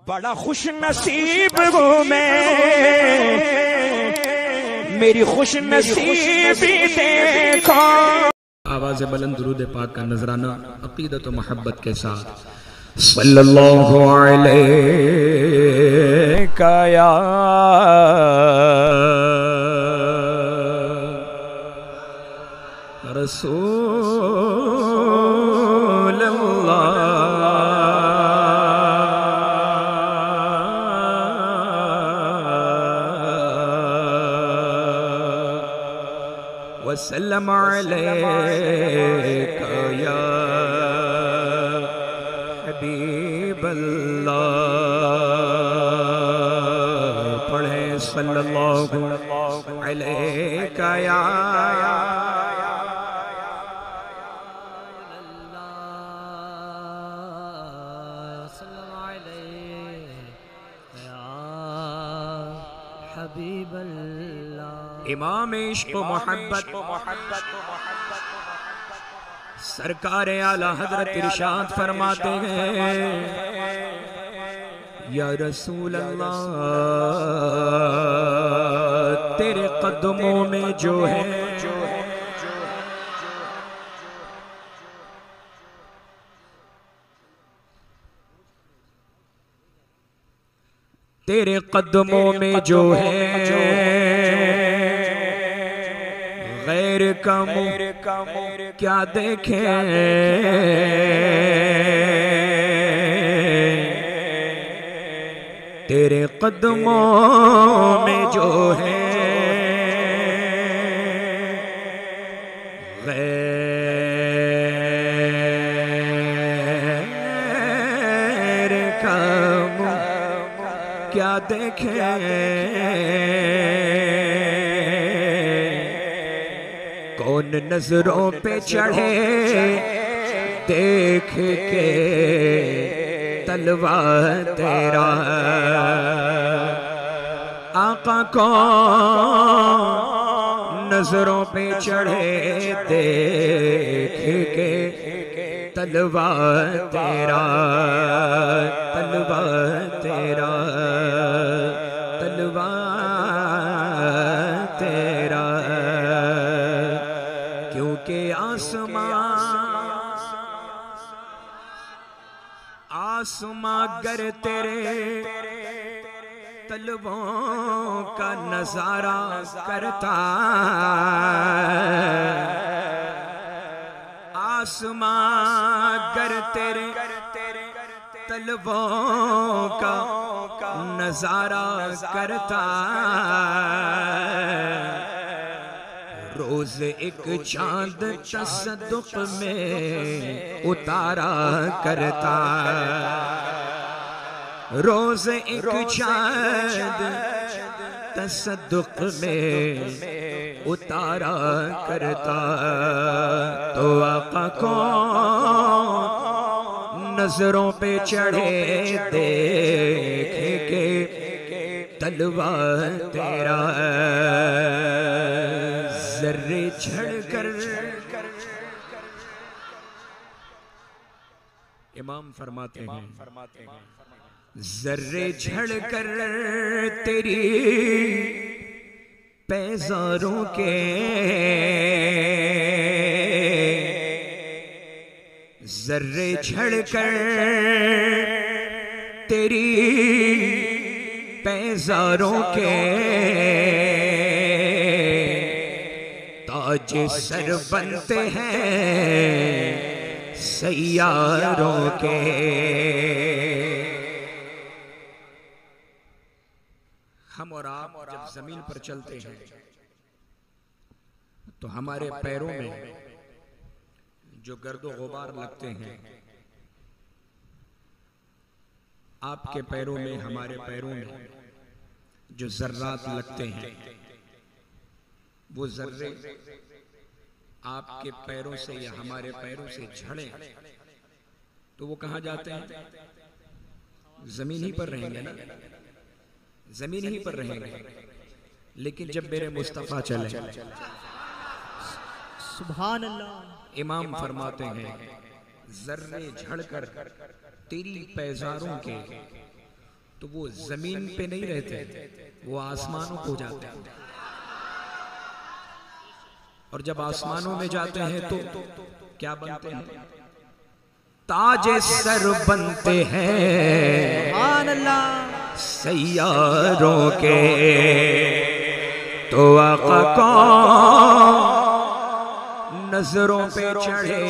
बड़ा खुश नसीब हूँ मैं, मेरी खुश नसीबी देखो। आवाज़ बुलंद दुरूद पाक का नजराना अकीदत व मोहब्बत के साथ सल्लल्लाहु अलैका या रसूल अल्लाह वसल्लम अलैका या हबीबल्लाह। पढ़े सल्लल्लाहु अलैका या इमाम इश्क मोहब्बत सरकार आला हजरत इरशाद फरमाते हैं या रसूल अल्लाह तेरे कदमों में जो है तेरे कदमों में जो है गैर का मुँह क्या देखे तेरे कदमों में जो है गैर का मुँह क्या देखे कौन नजरों पे चढ़े देख के तलवा तेरा आका कौन नजरों पे चढ़े देख के तलवा तेरा तलवा तेरा तलवा तेरा क्योंकि आसमां गर तेरे तलवों का नजारा करता आसमां गर तेरे तलवों का नजारा करता रोज एक चांद तसद्दुक में उतारा करता रोज एक चांद तसद्दुक में उतारा करता तो आका को नजरों पे चढ़े देख के तलवा तेरा जर्रे झड़कर इमाम फरमाते हैं जर्रे झड़कर तेरी पैजारों के जर्रे झड़कर तेरी पैजारों के ताज सर बनते हैं सैयारों के हम और आप जब जमीन पर चलते हैं तो हमारे पैरों में जो गर्दो गुबार लगते हैं आपके पैरों में हमारे पैरों में जो जर्रात लगते हैं वो जर्रे आपके पैरों से या हमारे पैरों से झड़े तो वो कहां जाते हैं जमीन ही पर रहेंगे ना जमीन ही पर रहेंगे लेकिन जब मेरे मुस्तफा चले सुभान अल्लाह इमाम फरमाते हैं जर्रे झड़कर तेरी पैजारों के तो वो जमीन पे नहीं रहते, वो आसमानों को जाते हैं। और जब आसमानों में जाते हैं तो क्या बनते हैं? ताजे सर बनते हैं सैयारों के। तो आका कौन नजरों पे चढ़े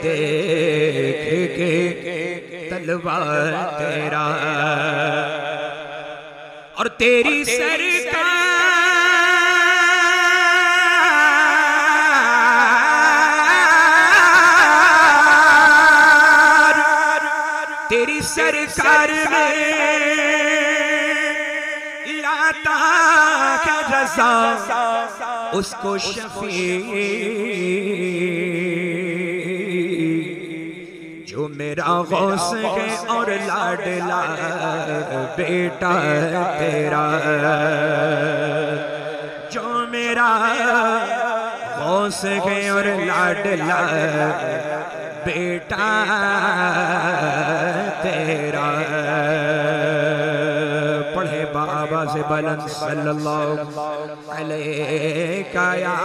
देख के तलवार तेरा और तेरी सरकार, तेरी सरकार में लाता है रज़ा उसको शफी जो मेरा गौस है और लाडला बेटा तेरा, जो मेरा गौस है और लाडला बेटा तेरा। पढ़े बाबा से बुलंद सल्लल्लाहु अलैहि या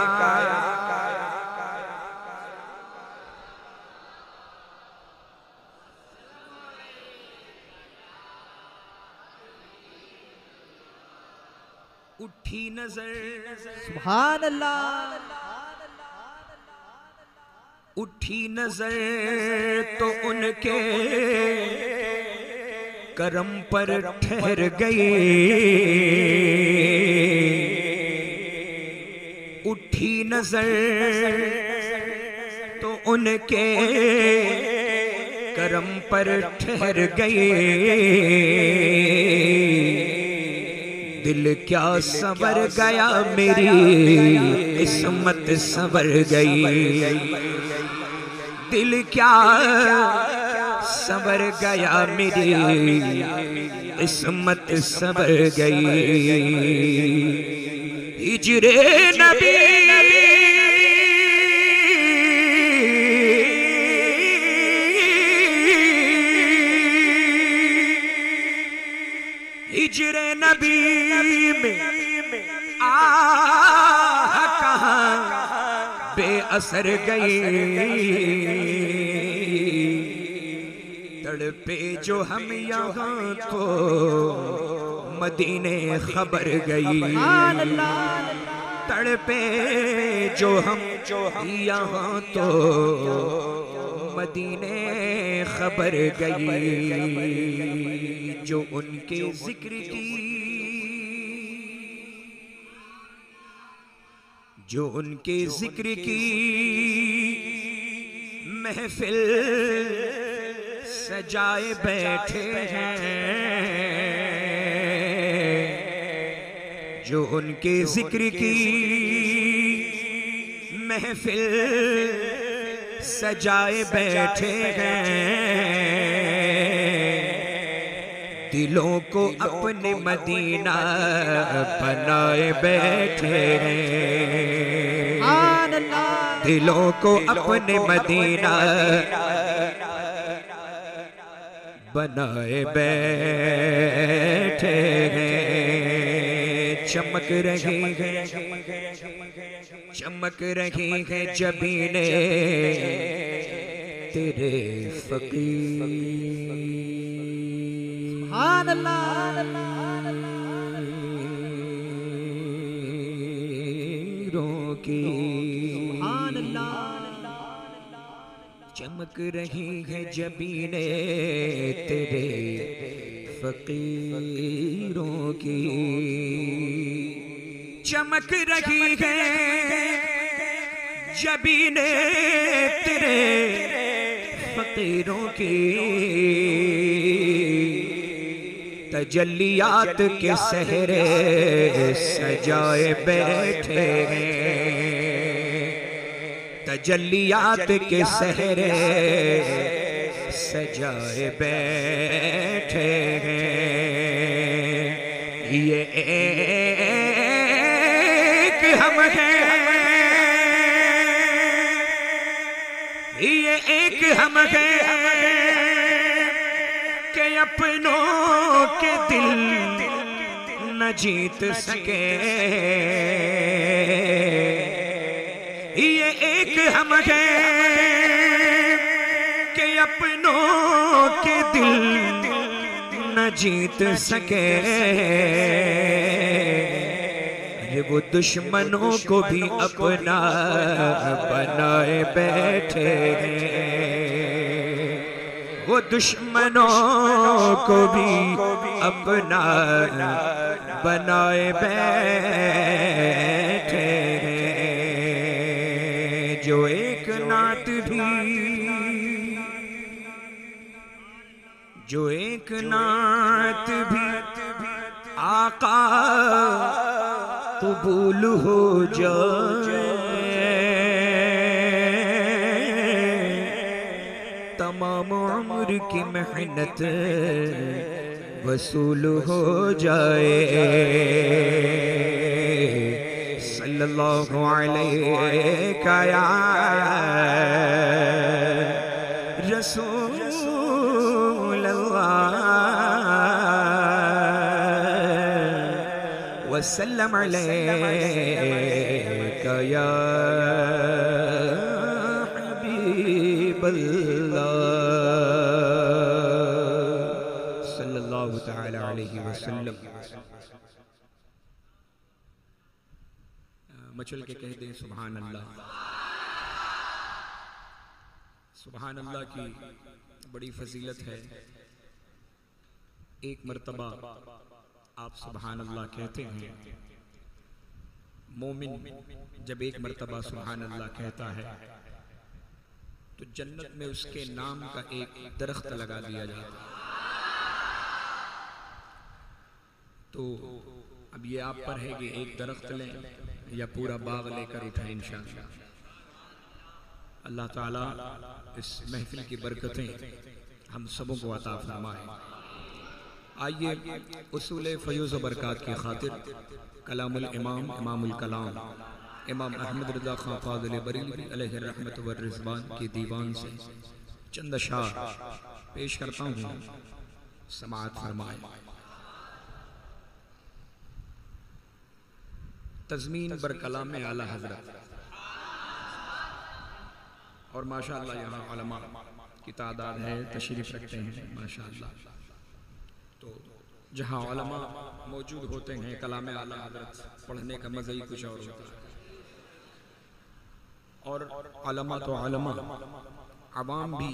उठी नजर सुभान अल्लाह, उठी नजर तो उनके करम पर ठहर गई। उठी नजर तो उनके करम पर ठहर गई। दिल क्या संवर गया मेरी किस्मत संवर गई। दिल क्या संवर गया मेरी किस्मत संवर गई। हिजरे नबी हिजरे नबी में आह कहाँ बेअसर गई। तड़पे जो हम यहाँ तो मदीने खबर गई। तड़पे जो हम यहाँ तो मदीने खबर गई। जो उनके जिक्र की, जो उनके जिक्र की महफिल सजाए बैठे हैं। जो उनके जिक्र की महफिल सजाए बैठे हैं। दिलों को अपने मदीना बनाए बैठे हैं। दिलों को अपने मदीना बनाए बैठे हैं। चमक रही है, चमक रही है जबीने तेरे फकीरों की। चमक रही है जबीने तेरे फकीरों की। चमक रही है जबीने तेरे फकीरों की। तजल्लियात के सहरे सजाए बैठे हैं। तजल्लियात के सहरे सजाए बैठे हैं। ये एक हम हैं, ये एक हम हैं कि अपनों के दिल न जीत सके, ये एक हम हैं कि अपनों के दिल न जीत सके, वो दुश्मनों को भी अपना बनाए बैठे हैं, वो दुश्मनों को भी अपना बनाए बैठे हैं। जो एक नात भी, जो एक नात भी आका कबूल हो जाए, तमाम उम्र की मेहनत वसूल हो जाए। सल्लल्लाहु अलैहि या रसूल अल्लाह वसल्लम अलैका या हबीबल्लाह सल्लल्लाहु तआला अलैहि वसल्लम। मचल के कह दें सुभान अल्लाह। सुभान अल्लाह की बड़ी फजीलत है। एक मर्तबा आप सुभान अल्लाह कहते हैं, मोमिन जब एक मर्तबा सुभान अल्लाह कहता है तो जन्नत में उसके नाम का एक दरख्त लगा दिया जाता है। तो अब ये आप पर है कि एक दरख्त लें या पूरा बाग लेकर उठें इंशाअल्लाह। अल्लाह ताला इस महफिल की बरकतें हम सबों को अता फरमाए। आइए उसूल फयूज़ व बरक़ात की खातिर कलामुल इमाम इमामुल कलाम इमाम अहमद रज़ा खां क़ादिल बरेलवी अलैहि रहमत व रिज़वान के दीवान से चंद अशार पेश करता हूँ, समाअत फरमाए। तज़मीन बर कलाम आला हज़रत। और माशाअल्लाह यहाँ उलमा की तादाद है, तशरीफ़ रखते हैं माशाअल्लाह। तो जहाँ उलमा मौजूद होते हैं कलाम आला हज़रत पढ़ने का मज़ा ही कुछ और होता है। और उलमा तो उलमा, अवाम भी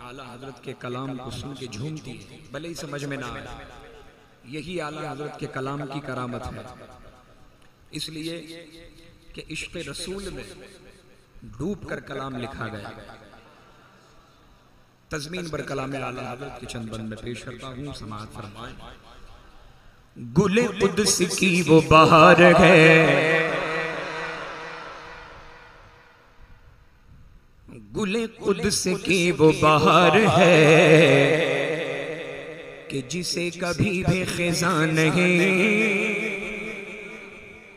आला हज़रत के कलाम को सुन के झूमती है, भले ही समझ में ना आए। यही आला हज़रत के कलाम की करामत है, इसलिए कि इश्क़ रसूल में डूब कर कलाम लिखा गया। तज़मीन बर कलाम आला हज़रत के चंद बंद में पेश करता हूँ, समाअत फरमाएं। गुले कुद्स की वो बहार है, गुले कुद्स की वो बहार है कि जिसे कभी भी खिज़ा नहीं।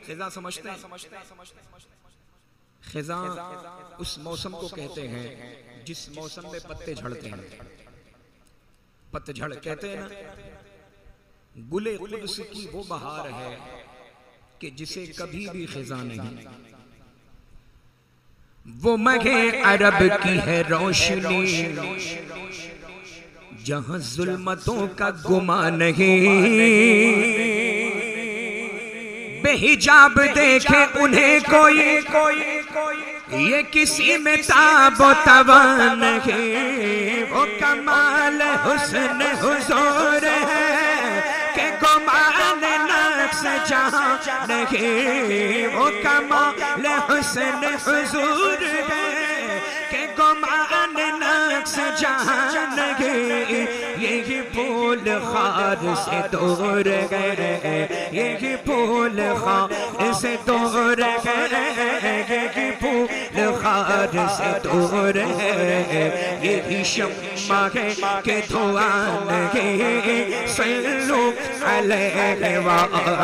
खिज़ा समझते हैं? खिज़ा उस मौसम को कहते हैं जिस मौसम में पत्ते झड़ते हैं, पतझड़ कहते हैं ना। गुले कुद्स की वो बहार है कि जिसे कभी भी खिज़ा नहीं। वो मगे अरब की है रोशनी जहां जुल्मतों का गुमा नहीं। बेहिजाब देखे उन्हें कोई ये किसी में ताबो तवा नहीं। वो कमाल हुस्न हुजूर है के गुमान नक्श जहां नहीं। वो कमाल हुस्न हुजूर है के गुमान नक्श जहां नहीं। यही फूल खार से दूर गए, यही फूल खार से दूर गए, यही फूल खार से दूर है। यही शम्मा है के धुआं नहीं। सल्लु अलैहि व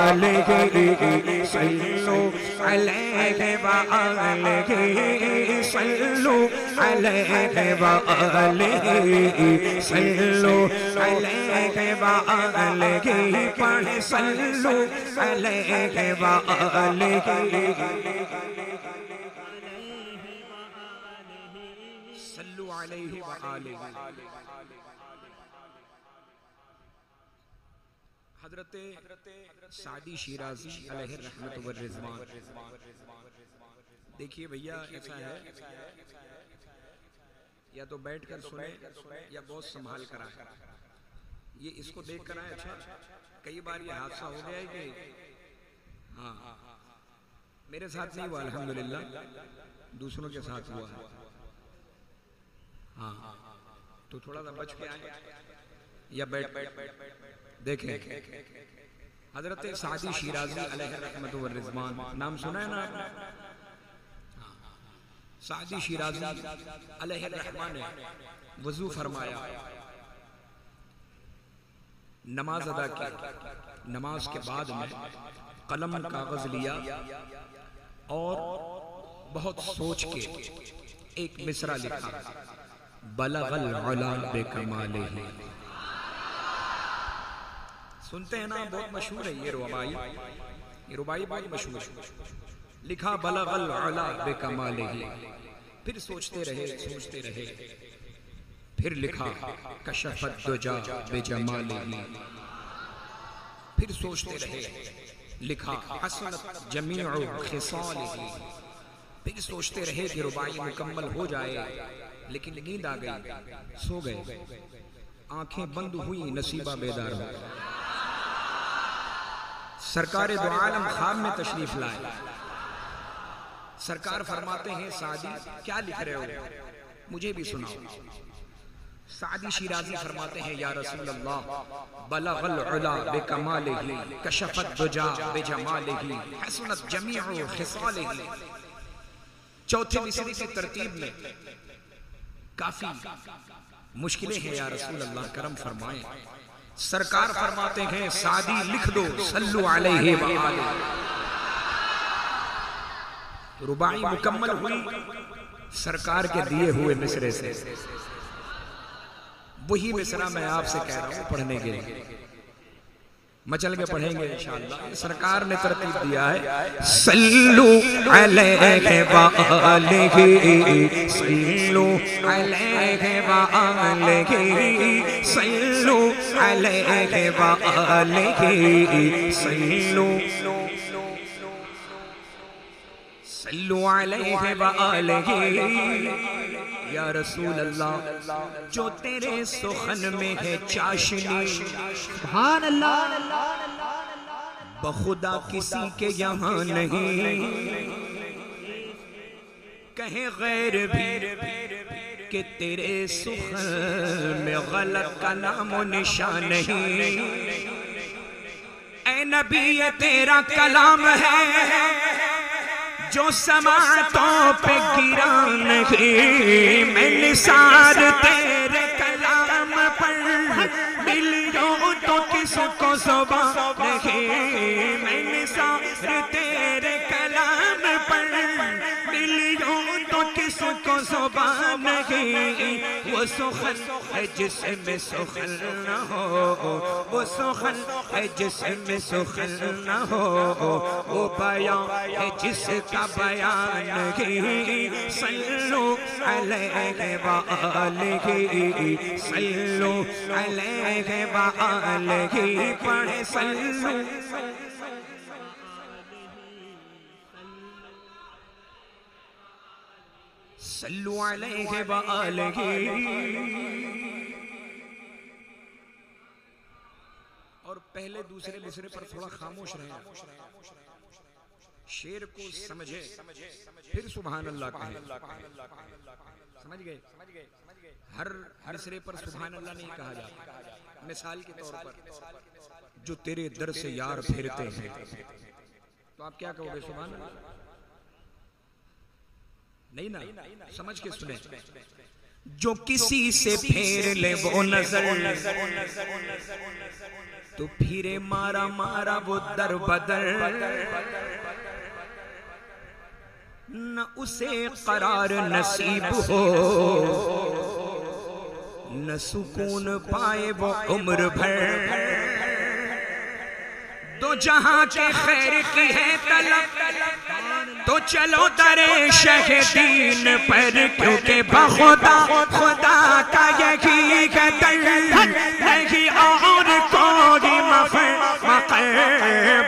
आलिहि सल्लु अलैहि व आलिहि सल्लु अलैहि व आलिहि सल्लु अलैहि व आलिहि पढ़े सल्लु अलैहि व आलिहि सल्लु अलैहि व आलिहि। हजरत सादी शिराजी अलैहि रहमत व रिज़वान। देखिए भैया ऐसा है, या तो बैठकर सुने या बहुत संभाल कर आए। ये इसको देख कर आए। अच्छा, कई बार ये हादसा हो गया है कि हाँ मेरे साथ नहीं हुआ अल्हम्दुलिल्लाह, दूसरों के साथ हुआ है। हाँ तो थोड़ा सा बच के आए या बैठ देखें। हजरत सादी शिराजी अलैहि रहमत व रिज़वान, नाम सुना है ना आपने? सादी शिराजी अलैहि रहमान ने वजू फरमाया, नमाज अदा की। नमाज के बाद में कलम कागज लिया और बहुत सोच के एक मिसरा लिखा, बलगल उला बेकमालिही। सुनते हैं ना, बहुत मशहूर है ये रुबाई बहुत मशहूर है। लिखा बलगल उला बेकमालिही। फिर सोचते रहे, फिर लिखा कशफत दुजा बेजमालिही। फिर सोचते रहे, लिखा हसनत जमीउ खिसालिही। फिर सोचते रहे कि रुबाई मुकम्मल हो जाए, लेकिन नींद आ गई, सो गए। आंखें बंद हुई, नसीबा बेदार हो। सरकार दो आलम ख्वाब में तशरीफ लाए। सरकार फरमाते हैं, सादी क्या लिख रहे हो, मुझे भी सुनाओ। सादी शिराजी फरमाते हैं, या रसूल अल्लाह, बलगल उला बेकमालिही कशफत दुजा बेजमालिही हसनत जमीउ खिसालिही। चौथे मिसरे की तरतीब में काफी मुश्किलें हैं या रसूल अल्लाह, करम फरमाएं। सरकार फरमाते हैं, सादी लिख दो सल्लु अलैहि व आलिहि। रुबाई मुकम्मल हुई सरकार के दिए हुए मिसरे से। वही मिसरा मैं आपसे कह रहा हूं पढ़ने के लिए। मचल के पढ़ेंगे इंशाअल्लाह। सरकार ने तरतीब दिया है, सल्लु अलैहि व आलिहि सल्लु अलैहि व आलिहि सल्लु अलैहि व आलिहि सल्लु अलैहि व आलिहि। या रसूल अल्लाह, जो तेरे सुखन में है चाशनी, सुभान अल्लाह, बखुदा किसी के यहाँ नहीं। कहे गैर भी कि तेरे सुखन में गलत का नाम निशान नहीं। ऐ नबी ये तेरा कलाम है जो समातों पे गिरा नहीं। मैं निसार तेरे कलाम पर मिलियों तो किसको ज़ुबान नहीं। मैं निसार तेरे कलाम पर मिलियों तो किसको ज़ुबान नहीं। वो सुखन है जिसमें सुखन न हो, वो सुखन है जिसमें सुखन न हो, वो बयां है जिसका बयान नहीं। सल्लु अलैहि व आलिहि सल्लु अलैहि व आलिहि पढ़े सल्लु सल्लु अलैहि व आलिहि। और पहले दूसरे मिसरे पर थोड़ा खामोश रहे, शेर को समझे, फिर सुभान अल्लाह कहे। समझ गए? हर मिसरे पर सुभान अल्लाह नहीं कहा जाता। मिसाल के तौर पर, जो तेरे दर से यार फिरते हैं, तो आप क्या कहोगे? सुभान अल्लाह नहीं ना, समझ के सुने। जो किसी से फेर ले वो नजर, तो फिरे मारा मारा वो दर बदर, न उसे करार नसीब हो, न सुकून पाए वो उम्र भर। तो जहां के खैर की है तलब, तो चलो दरे शहीदीन पर, क्योंकि बखुदा खुदा का यही कदर नहीं और कोई मकर।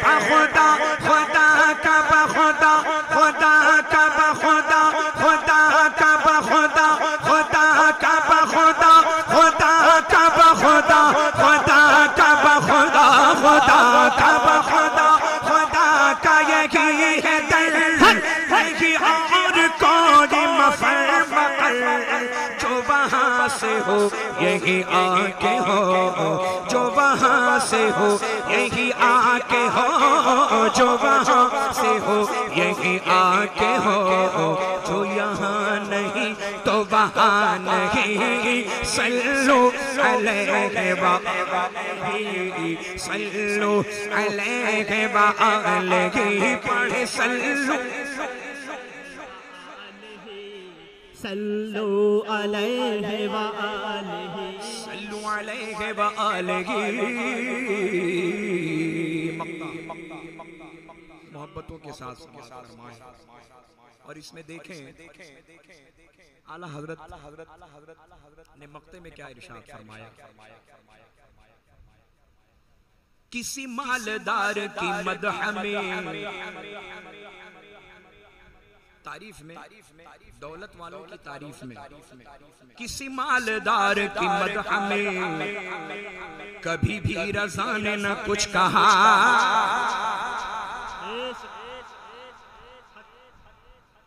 बखुदा खुदा का बखुदा खुदा का बखुदा खुदा का बखुदा खुदा का बखुदा खुदा का बखुदा खुदा का बखुदा खुदा का बखुदा खुदा का यही है दर नहीं और कोई मफर मकर। जो वहां से हो यही आके हो, जो वहां से हो यही आके हो, जो वहां से हो यही आके हो, जो यहाँ नहीं तो वहाँ नहीं। सल्लु अलैहि व आलिहि, सल्लु अलैहि व आलिहि, पढ़े सल्लु सल्लु अलैहि व आलिहि, सल्लु अलैहि व आलिहि। मोहब्बतों के साथ फरमाएं। और इसमें देखें आला हजरत ने मक्ते में क्या इरशाद फरमाया। किसी मालदार की मदह में, तारीफ में, दौलत वालों की तारीफ में, किसी मालदार की मदह में कभी भी रज़ा ने न कुछ कहा।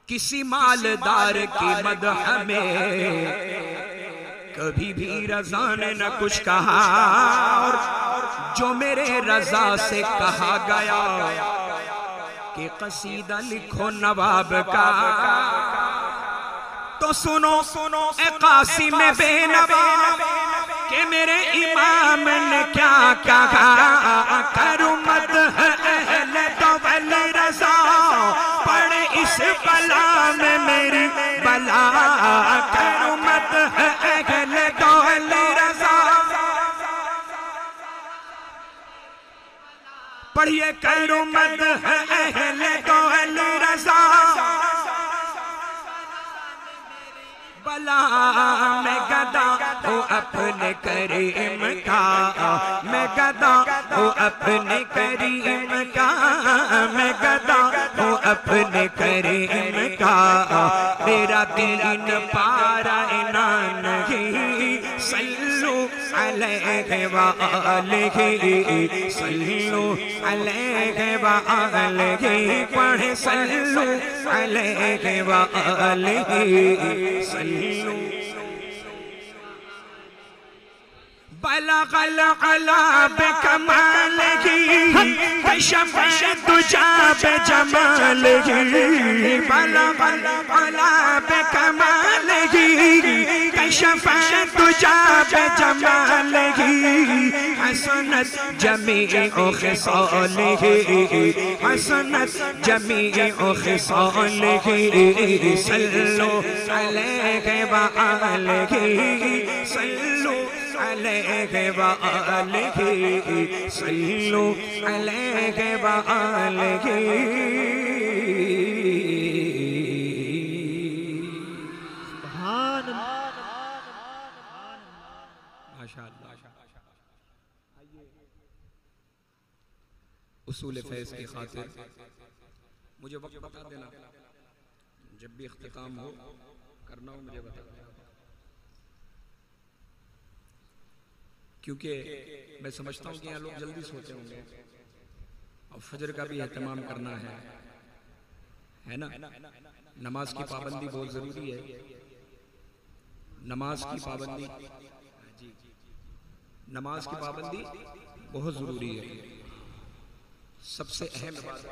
किसी मालदार की मदह में कभी भी रज़ा ने न कुछ कहा। और जो मेरे रज़ा से कहा गया कि कसीदा लिखो नवाब का, तो सुनो ए कासिम बेनवा कि मेरे इमाम ने क्या कहा। करूं मदह अहले दौल रज़ा, पड़े इस बला में मेरी बला। करूं मदह अहले दौल रज़ा, पढ़िए करूं मदह अहले दौल रज़ा। बला मैं गदा हूँ अपने करीम का, मैं गदा हूँ अपने करीम का, मैं गदा हूँ अपने करीम का। मेरा दीन पारा इना नहीं। सल्लु अलैहि व आलिहि, सल्लु अलैहि व आलिहि, पढ़े सल्लु अलैहि व आलिहि, सल्लु। बलगल अला बिकमालिही, कशफ दुजा बिजमालिही। बलगल अला बिकमालिही, कशफ दुजा बिजमालिही। हसनत जमीउ खिसालिही, हसनत जमीउ खिसालिही। सल्लु अलैहि व आलिहि, सल्लु अलैहि व आलिहि, सल्लु अलैहि व आलिहि। माशाअल्लाह। उसूल फैज़ की खातिर मुझे वक्त बता देना, जब भी इख्तिताम हो करना हो मुझे बता देना, क्योंकि मैं समझता हूँ कि यहाँ लोग जल्दी सोते होंगे और फजर का भी एहतमाम करना है ना। नमाज की पाबंदी बहुत जरूरी है, नमाज की पाबंदी, नमाज की पाबंदी बहुत जरूरी है, सबसे अहम इबादत।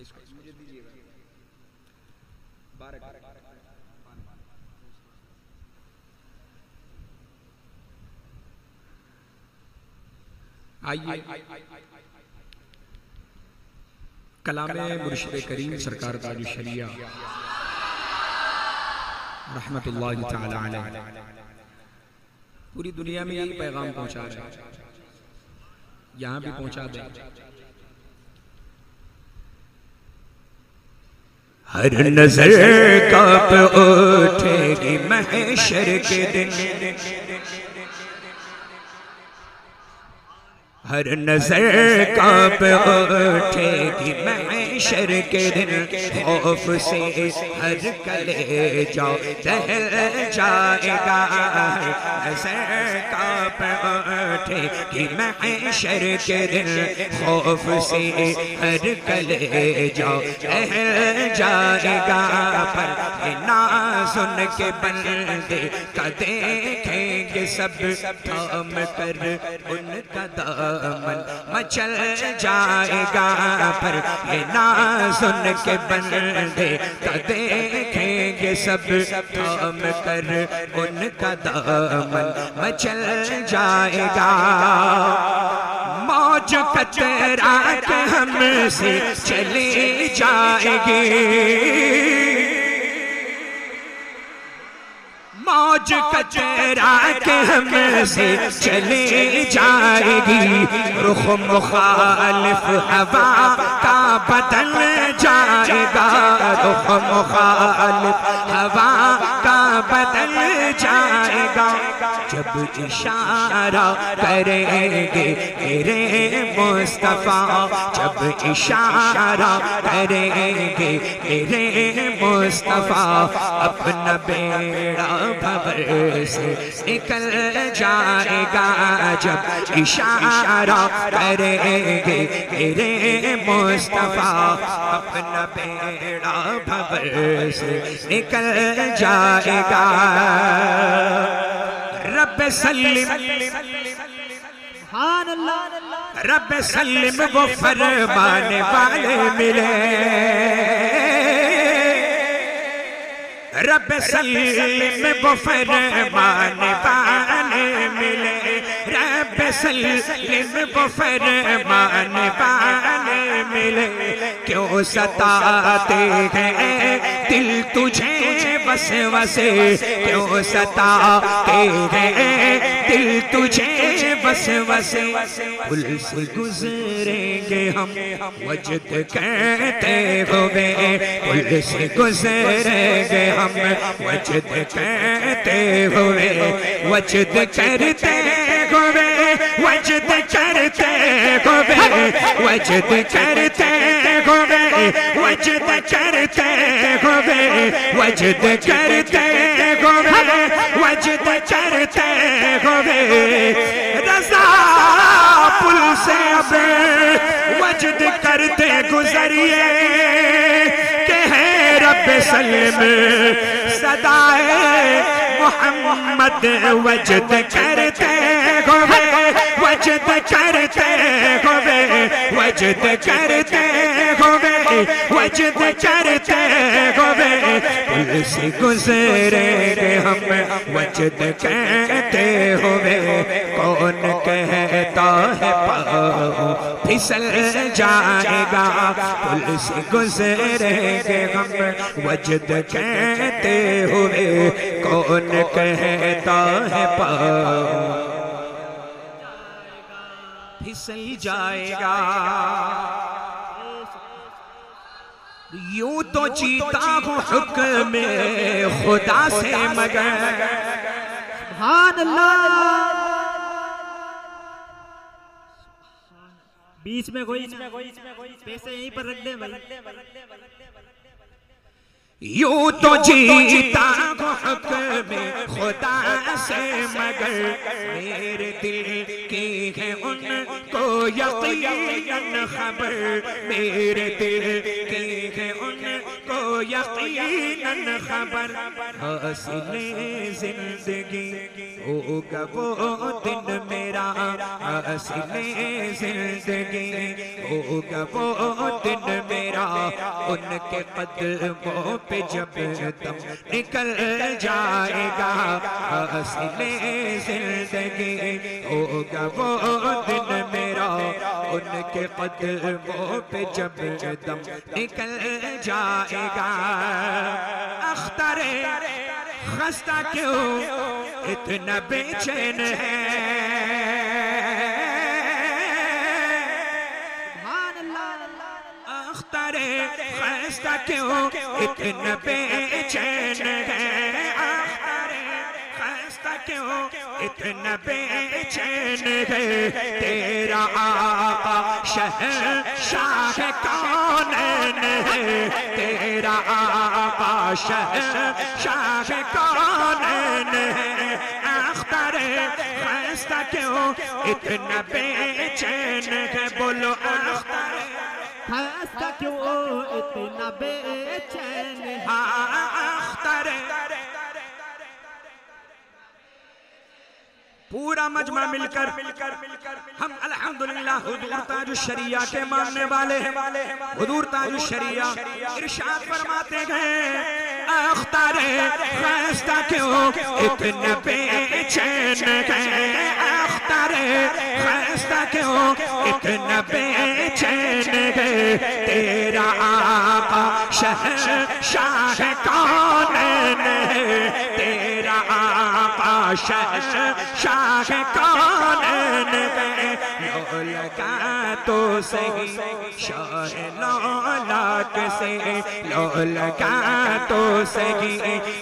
इसको मुझे दीजिएगा। बारक आइए कलामे मुर्शिद करीम सरकार का जो शरिया रहमतुल्लाहि तआला अलैह पूरी दुनिया में यही पैगाम पहुंचा रहे हैं, यहां भी पहुंचा दें। हर नजर कांप उठेगी महशर के दिन, हर नजर कांप उठेगी महशर के दिन, खौफ से हर कलेजा दहल जाएगा। नजर कांप उठेगी महशर के दिन, खौफ से हर कलेजा दहल जाएगा। पर ना सुन के बंदे का देखेंगे सब, थाम कर उनका दामन मचल जाएगा। पर ये ना सुन के बंदे का देखेंगे सब, थाम कर उनका दामन मचल जाएगा। मौज कतरा के हमसे चली जाएगी, मौज कचरा के हमसे चली जाएगी। रुख मुखालिफ हवा का बदल जाएगा, रुख मुखालिफ हवा का बदल जाएगा। जब इशारा करेंगे मेरे मुस्तफा, जब इशारा करेंगे मेरे मुस्तफा, अपना बेड़ा भंवर से निकल जाएगा। जब इशारा करेंगे मेरे मुस्तफा, अपना बेड़ा भंवर से निकल जाएगा। रब सल्लिम रब सल्लिम वो फरमाने वाले मिले, रब सल्लिम वो फरमाने वाले मिले, रब सल्लिम वो फरमाने वाले मिले। क्यों सताते हैं दिल तुझे वसवसे, क्यों सताते हैं दिल तुझे वसवसे। पुल से गुजरेंगे हम वजद कहते हुए, पुल से गुजरेंगे हम वजद कहते हुए, वजद करते हुए, वजद करते हुए, वजद करते हुए, वजद करते हुए, वजद करते हुए, वजद करते हुए। रज़ा पुल से अब वजद करते गुजरिए, के है रब सल्लम सदाए मोहम्मद। वजद करते हुए, वजद करते हुए, वजद करते हुए, वजद करते हुए। पुल से गुजरेंगे हम वजद कहते हुए, कौन कहता है पाँव फिसल जाएगा। पुल से गुजरेंगे हम वजद कहते हुए, कौन कहता है पाँव फिसल जाएगा। यूं तो जीता हूँ हुक्म में खुदा से, मगर सुभान अल्लाह। बीच में कोई पैसे यहीं पर रख दे भाई। यूं तो जीता हूँ हुक्म में खुदा से, मगर मेरे दिल की है उनको यकीनन खबर, मेरे दिल की है उनको यकीनन खबर। हासिले जिंदगी होगा वो दिन मेरा, हासिले जिंदगी होगा वो दिन मेरा। उनके कदमों पे जब दम निकल जाएगा, हासिले जिंदगी होगा वो दिन मेरा। उनके कदमों पे जब दम निकल जाएगा। अख्तरे खस्ता क्यों इतना बेचैन है, अख्तरे खस्ता क्यों इतना बेचैन है, अख्तरे खस्ता क्यों इतना बेचैन है। तेरा आका शहंशाह कौनैन है, तेरा आका शहंशाह कौनैन है। अख्तरे खस्ता क्यों इतना बेचैन है, बोलो अख्तरे खस्ता क्यों इतना बेचैन है। अख्तरे पूरा मजमा मिलकर हम अल्हम्दुलिल्लाह हुजूर ताजुश शरिया के मानने वाले हैं। हुजूर ताजुश शरिया इरशाद फरमाते हैं, अख्तरे खस्ता क्यों इतना बेचैन है, अख्तरे खस्ता क्यों इतना बेचैन है। तेरा आका शहंशाह कौनैन है, तेरा आका शहंशाह कौनैन है। लो लगा तो सही शाह लौलाक से, लो लगा तो सही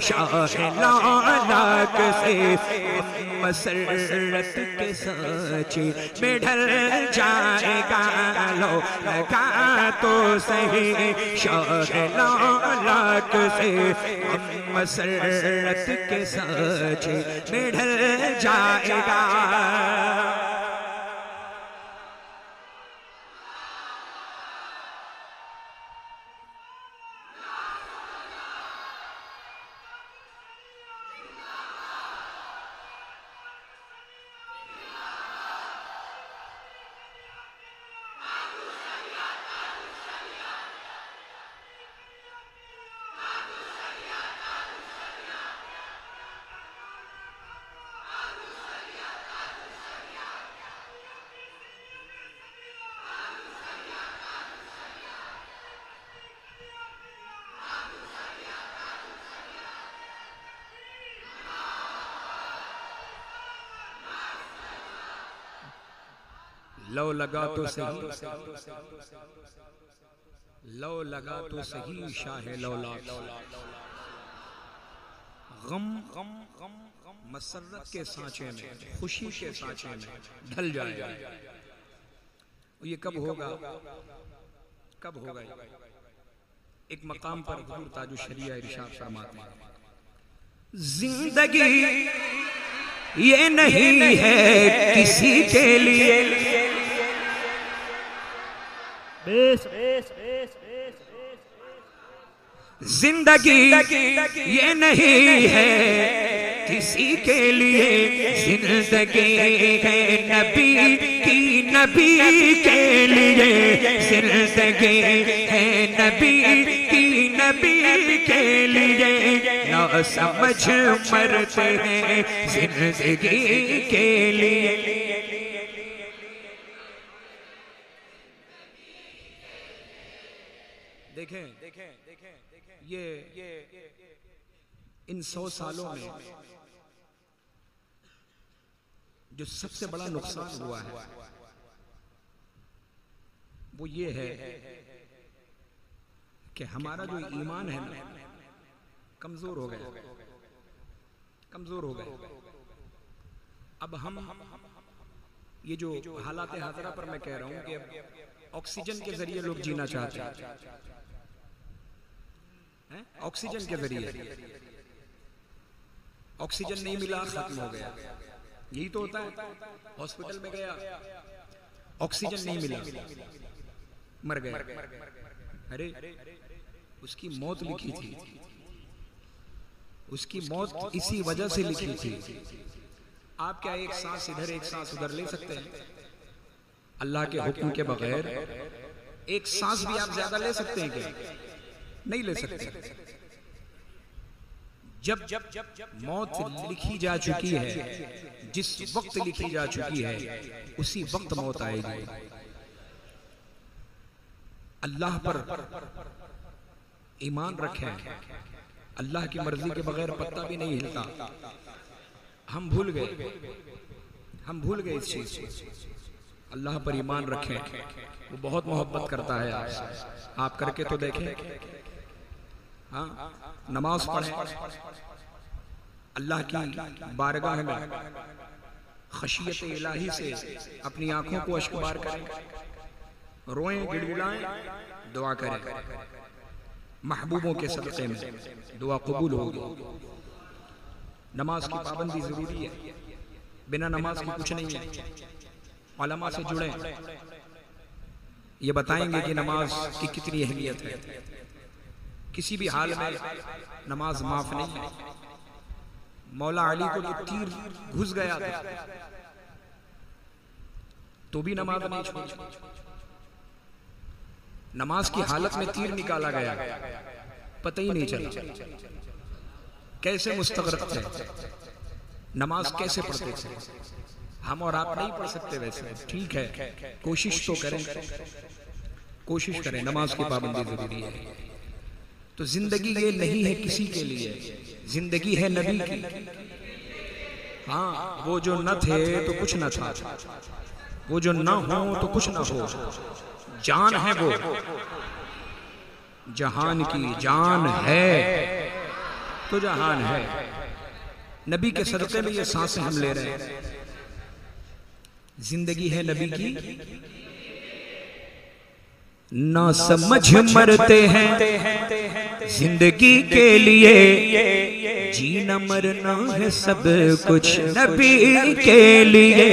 शाह लौलाक से। मसरत के सांचे में ढल जाएगा, लो लगा तो सही शाह लौलाक से। मसरत के सांचे में ढल जाएगा। लो लगा तो सही, लो लगा तो सही शाह लौलाक। गम गम गम गम मसरत के सांचे में, खुशी के सांचे में ढल जाएगा। ये कब होगा, कब होगा? एक मकाम पर हुजूर ताजुश शरिया इरशाद फरमाते हैं, जिंदगी ये नहीं है किसी के लिए, जिंदगी ये नहीं है किसी के लिए, जिंदगी है नबी की, नबी के लिए, जिंदगी है नबी की, नबी के लिए। ना समझ मरते हैं जिंदगी के लिए। देखें ये इन 100 सालों में जो सबसे बड़ा नुकसान हुआ है वो ये है कि हमारा जो ईमान है ना कमजोर हो गया, कमजोर हो गए। अब हम ये जो हालात हाजरा पर मैं कह रहा हूं कि ऑक्सीजन के जरिए लोग जीना चाहते हैं, ऑक्सीजन के जरिए। ऑक्सीजन नहीं मिला, खत्म हो गया। यही तो होता है। हॉस्पिटल में गया, ऑक्सीजन नहीं मिला, मर गया। अरे उसकी मौत लिखी थी, उसकी मौत इसी वजह से लिखी थी। आप क्या एक सांस इधर एक सांस उधर ले सकते हैं? अल्लाह के हुक्म के बगैर एक सांस भी आप ज्यादा ले सकते हैं क्या? नहीं ले सकते। जब मौत लिखी जा चुकी है, जिस वक्त लिखी जा चुकी है, उसी वक्त मौत आएगी। अल्लाह पर ईमान रखें, अल्लाह की मर्जी के बगैर पत्ता भी नहीं हिलता। हम भूल गए इस चीज को। अल्लाह पर ईमान रखें, वो बहुत मोहब्बत करता है आपसे। आप करके तो देखें। हाँ, नमाज पढ़ें, अल्लाह की बारगाह में खशियत इलाही से अपनी आंखों को अश्कबार करें, रोएं, गिड़गिड़ाएं, दुआ करें। महबूबों के सदक़े में दुआ कबूल होगी। नमाज की पाबंदी जरूरी है, बिना नमाज के कुछ नहीं है। उलमा से जुड़े, ये बताएंगे कि नमाज की कितनी अहमियत है। किसी भी हाल में नमाज माफ नहीं है। मौला अली को तो तीर घुस गया था तो भी नमाज नहीं छोड़ी। नमाज की हालत में तीर निकाला गया, पता ही नहीं चला कैसे मुस्तगरक थे, नमाज कैसे पढ़ते थे। हम और आप नहीं पढ़ सकते वैसे, ठीक है, कोशिश तो करें, कोशिश करें। नमाज की पाबंदी जरूरी है। तो जिंदगी ये नहीं है किसी के लिए, जिंदगी है नबी की। हाँ, वो जो न थे तो कुछ न था, वो जो न हो तो कुछ न हो। जान है वो, जहान की जान है तो जहान है। नबी के सदक़े में ये सांसें हम ले रहे हैं। जिंदगी है नबी की, ना समझ मरते हैं जिंदगी के लिए, जीना मरना है सब कुछ नबी के लिए,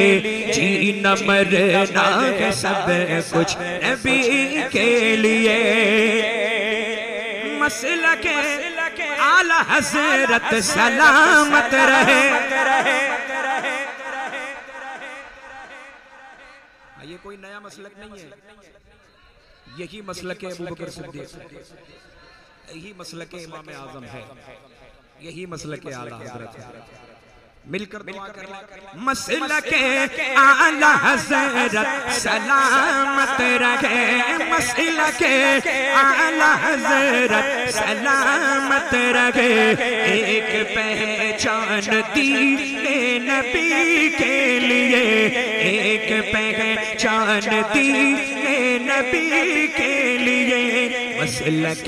जीना मरना है सब कुछ नबी के लिए। मसलके आला हज़रत सलामत रहे। ये कोई नया मसलक नहीं है, यही मसलक अबू बकर सिद्दीक़, यही मसलक इमाम आज़म है, यही मसलक आला हज़रत है। मिलकर दुआ कर लें। मसलक आला हज़रत सलामत रहे, मसलक आला हज़रत सलामत रहे। एक पहचान दी नबी के लिए, एक पहचान दी नबी के लिए। मसलक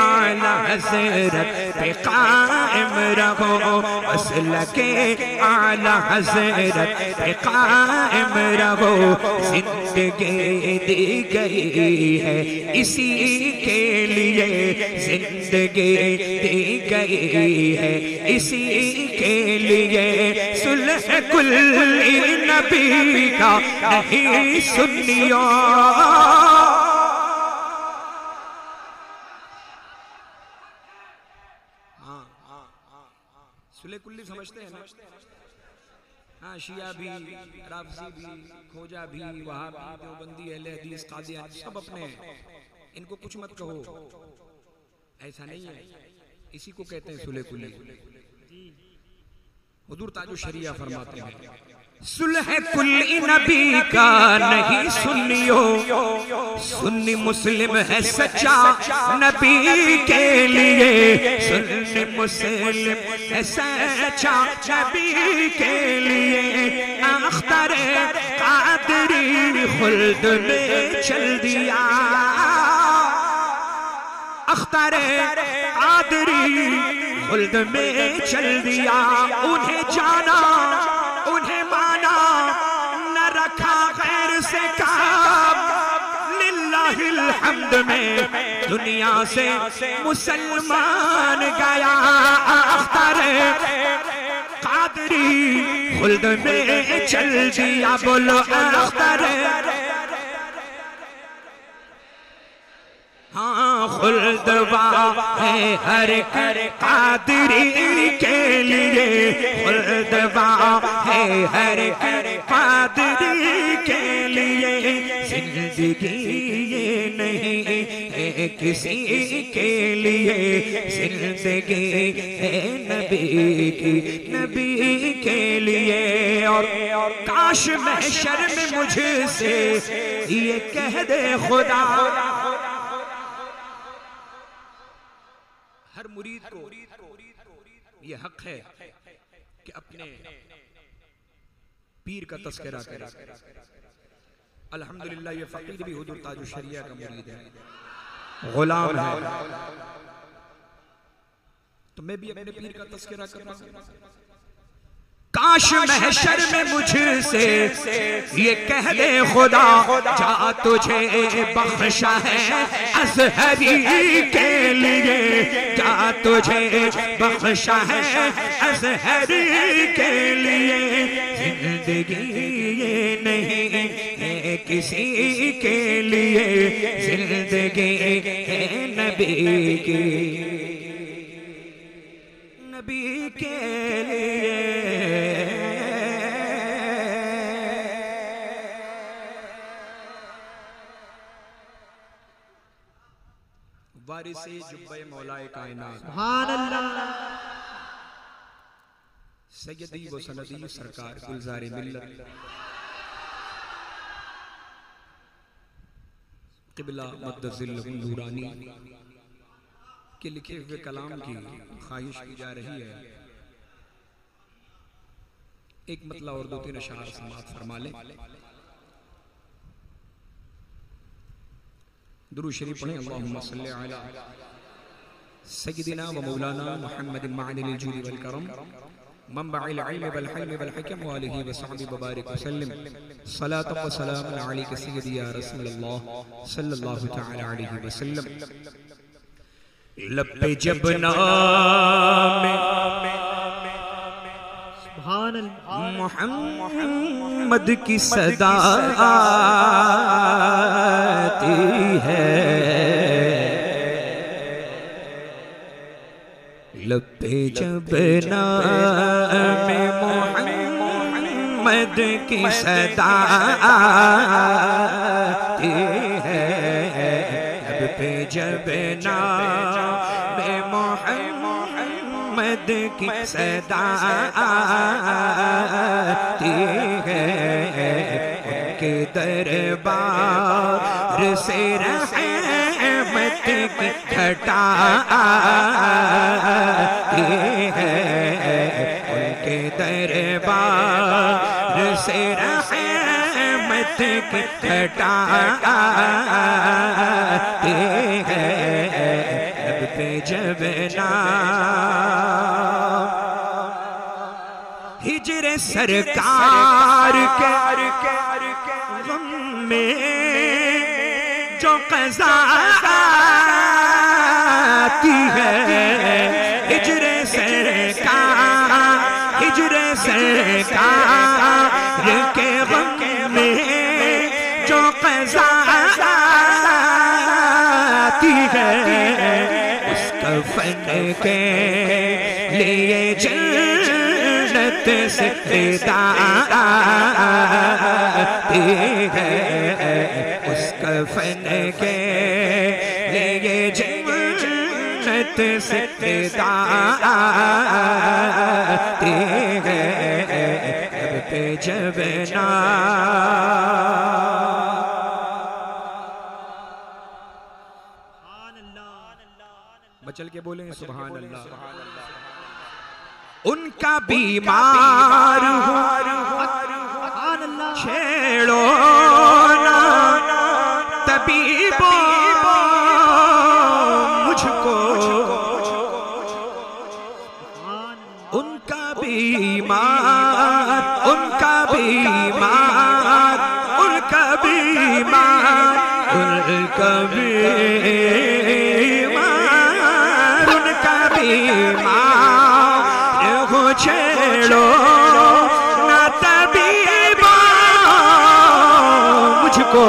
आला हज़रत पे कायम रहो, मसलक आला हज़रत पे कायम रहो। जिंदगी दी गई है इसी के लिए, जिंदगी दी गई है इसी के लिए। सुलह कुल्ली नबी का नहीं सुनियो, सुले कुल्ली समझते हैं ना? हाँ, शिया भी, राफ़ज़ी भी, खोजा भी, वहाबी, देवबंदी, अहले हदीस, कादियानी, सब अपने हैं। इनको कुछ मत कहो, ऐसा नहीं है। इसी को कहते हैं सुले कुल्ली। हुज़ूर ताजो शरिया फरमाते हैं, सुलह कुल्ली नबी का नहीं सुनियो, सुन्नी मुस्लिम है सच्चा नबी के लिए, सुन्नी मुस्लिम है सच्चा नबी के लिए। अख्तर कादरी खुल्द में चल दिया, अख्तर कादरी खुल्द में चल दिया। उन्हें जाना उन्हें माना, न रखा गैर से काम। लिल्लाहिल हम्द में दुनिया से मुसलमान गया। अख्तर कादरी खुल्द में चल दिया, बोलो अख्तर। हाँ, खुल्दवा है हर कादरी के लिए, खुल्दवा है हर कादरी के लिए। जिंदगी ये नहीं है किसी के लिए, जिंदगी है नबी की, नबी के लिए। और काश महशर में मुझसे ये कह दे खुदा, हर मुरीद को ये हक है कि अपने पीर का तस्करा करे। अल्हम्दुलिल्लाह ये फकीर भी हुजूर ताजुल शरिया का मुरीद है, गुलाम है, तो मैं भी अपने पीर का तस्करा कर रहा हूं। काश महशर में मुझसे ये कह दे खुदा, जा तुझे बख्शा है अज़हरी के लिए, जा तुझे बख्शा है अज़हरी के लिए। जिंदगी ये नहीं है किसी के लिए, जिंदगी है नबी की, नबी के लिए। वारिसे जुब्बे मौलाए कायनात सुभान अल्लाह। सैयदी व सनदी सरकार गुलज़ारे मिल्लत क़िबला मद्दज़िल्लहु नूरानी के लिखे हुए कलाम की ख्वाहिश की जा रही है। एक मतला और 2-3 अशआर समाअत फरमा लें। दुरूद शरीफ पढ़ें। अल्लाहुम्मा सल्लि अला सय्यिदिना व मौलाना मुहम्मदिन मअनिल जूदि वल करम मंबअल इल्म वल हिल्म वल हिकम व आलिहि व सहबिहि व बारिक वसल्लम। सलातु व सलामुन अलैका सय्यदी या रसूलल्लाह सल्लल्लाहु तआला अलैहि वसल्लम। लब पे जब नाम सुभान अल्लाह मोहम्मद की सदा आती है, लब पे जब नाम मोहम्मद की सदा आती है, लब पे जब नाम मोहम्मद की सदा आती है, उनके दरबार से रहमत की घटा आती है, उनके दरबार से रहमत की घटा आती है। लब पे जब नाम हिजरे सरकार के गम में जो क़ज़ा आती है, हिजरे सरकार के गम में जो क़ज़ा आती है, उस कफ़न के लिए जन्नत से विदा आती है, उस कफ़न के लिए जन्नत से विदा आती है। लब पे जब बचल के बोलेंगे सुभान अल्लाह। उनका बीमार हूँ छेड़ो ना तबीबो मुझको, उनका बीमार, उनका बीमार, उनका बीमार, उनका बीमार, उनका बीमार हो छेड़ो ना तबीबा मुझको।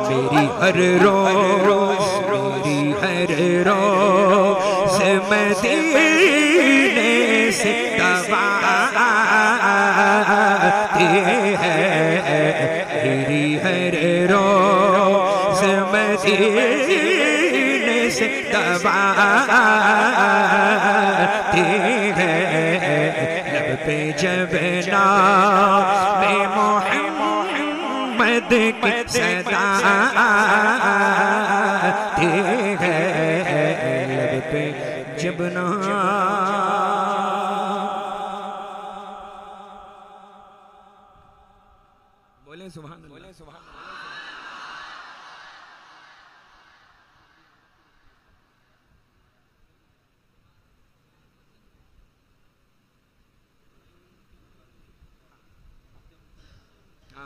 मेरी हर रोज, मेरी हर रोज मदीने से दवा आती है, मेरी हर रोज मदीने से दवा आती है। लब पे जब नाम मोहम्मद की सदा आती है, लब पे सुभान अल्लाह।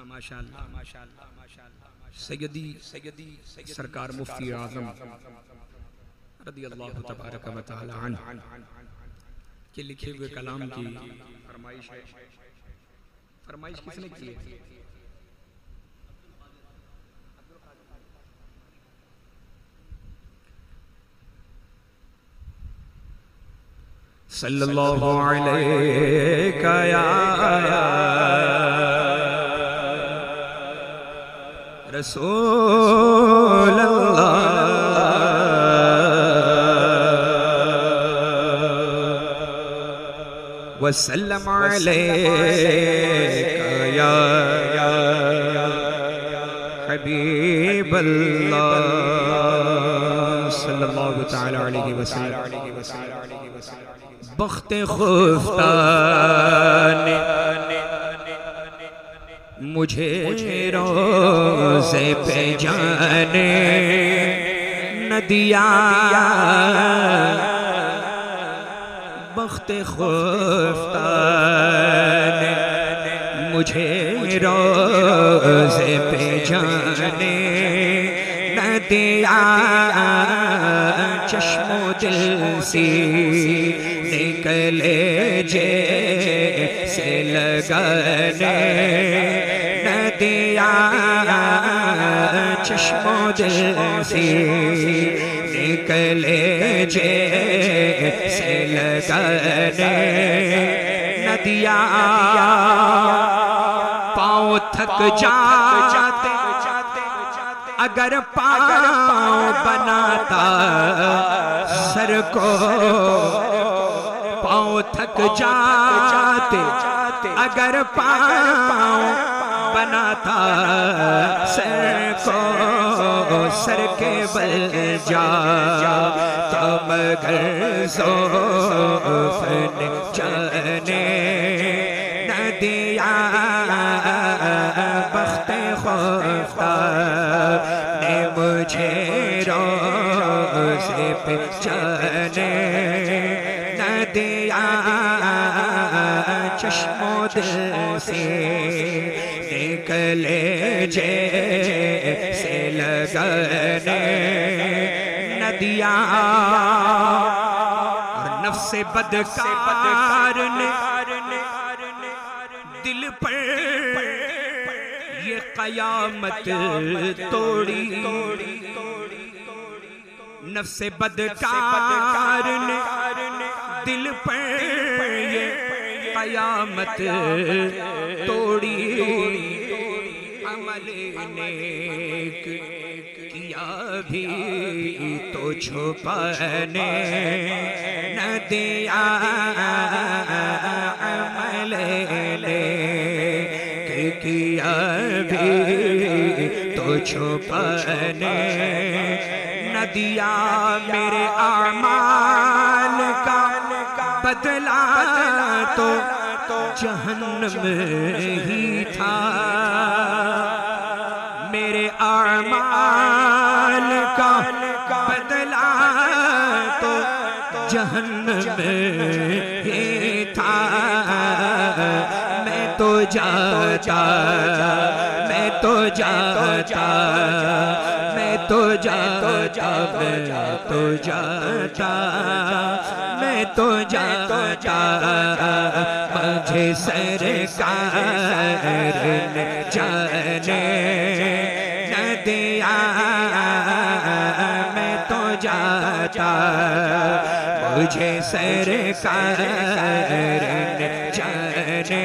माशाअल्लाह माशाअल्लाह माशाअल्लाह। सैयदी सरकार मुफ्ती आज़म रदियल्लाहु तबारक व तआला अन्हु के लिखे हुए कलाम की फरमाइश है। फरमाइश किसने की है? सल्लल्लाहु अलैका या रसूल अल्लाह वसल्लम अलैका या हबीब अल्लाह सल्लल्लाहु तआला अलैहि वसल्लम। बख्ते खुफ्ता ने मुझे रोज़े पे जाने न दिया, बख्ते खुफ्ता ने मुझे रोज़े पे जाने न दिया। चश्मो दिल सी निकले जैसे लगाने न दिया। चश्मो दिल सी निकले जैसे लगाने न दिया। पाँव थक जाते अगर पाँव बनाता सर को, पाँव थक जाते अगर पाँव बनाता सर को, सर के बल जा तो मगर ज़ौफ़ ने जाने न दिया। बख्ते खुफ्ता ने मुझे रोज़े पे जाने न दिया। चश्मो दिल से निकले जैसे लगाने न दिया। और नफ्से बदकार ने दिल पर ये क़यामत तोड़ी। नफ्से बदकार ने दिल पर ये क़यामत तोड़ी। अमल नेक किया भी तो छुपाने न दिया। अमल नेक किया भी तो छुपाने न दिया। मेरे आमाल का बदला तो जहन्नम ही था। मेरे आमाल का बदला तो जहन्नम ही था। मैं तो जाता, मैं तो जाता, मैं तो जाता, मैं तो जाता, मैं तो जाता। मुझे सरकार ने जाने न दिया। मैं तो जाता, मुझे सरकार ने जाने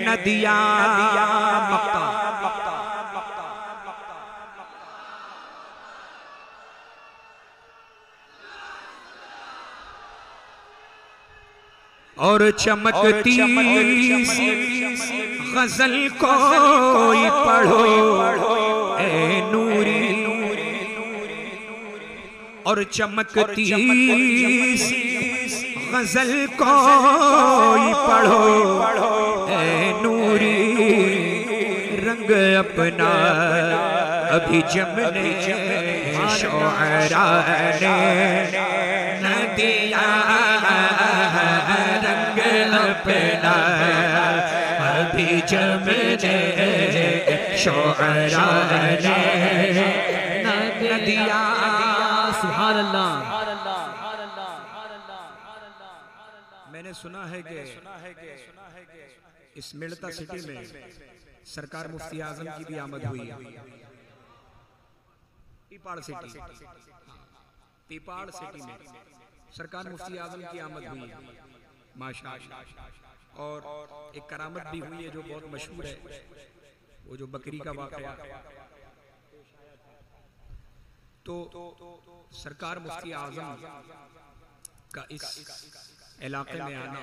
न दिया। मक्का और चमकती सी गजल कोई पढ़ो ए नूरी। और चमकती सी गजल कोई पढ़ो ए नूरी। अपना अभी जमने शोअरा ने न दिया रंग अपना अभी जमने शोअरा ने न दिया। सुभान अल्लाह। मैंने सुना है कि इस मेड़ता सिटी में सरकार मुफ्ती आजम की भी आमद हुई है। पीपाड़ सिटी में सरकार मुफ्ती आजम की आमद हुई है माशाअल्लाह। और एक करामत भी हुई है जो बहुत मशहूर है, वो जो बकरी का वाक़या। तो सरकार मुफ्ती आजम का इस इलाके में आना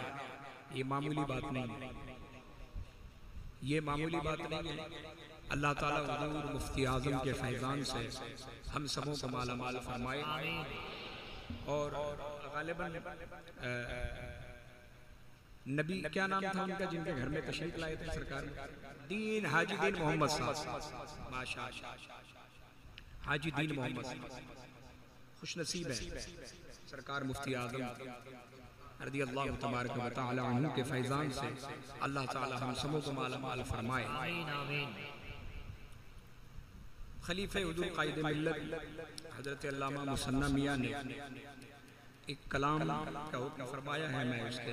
ये मामूली बात नहीं है, ये मामूली बात नहीं है। अल्लाह ताला हुजूर मुफ्ती आजम के फैज़ान से हम सबों को माला माल फरमाए। और गालिबन नबी क्या नाम था उनका जिनके घर में तशरीफ लाए थे सरकार? दीन हाजी दीन मोहम्मद साहब, माशाअल्लाह हाजी दीन मोहम्मद खुश नसीब है सरकार मुफ्ती आजम रज़ी अल्लाह तबारक व तआला अन्हु के फैज़ान से अल्लाह ताला हम सबों को माला माल फरमाए। खलीफे हुजूर कायद मिल्लत हज़रत अल्लामा मुसन्ना मियां ने एक कलाम का हुक्म फरमाया है। मैं उसके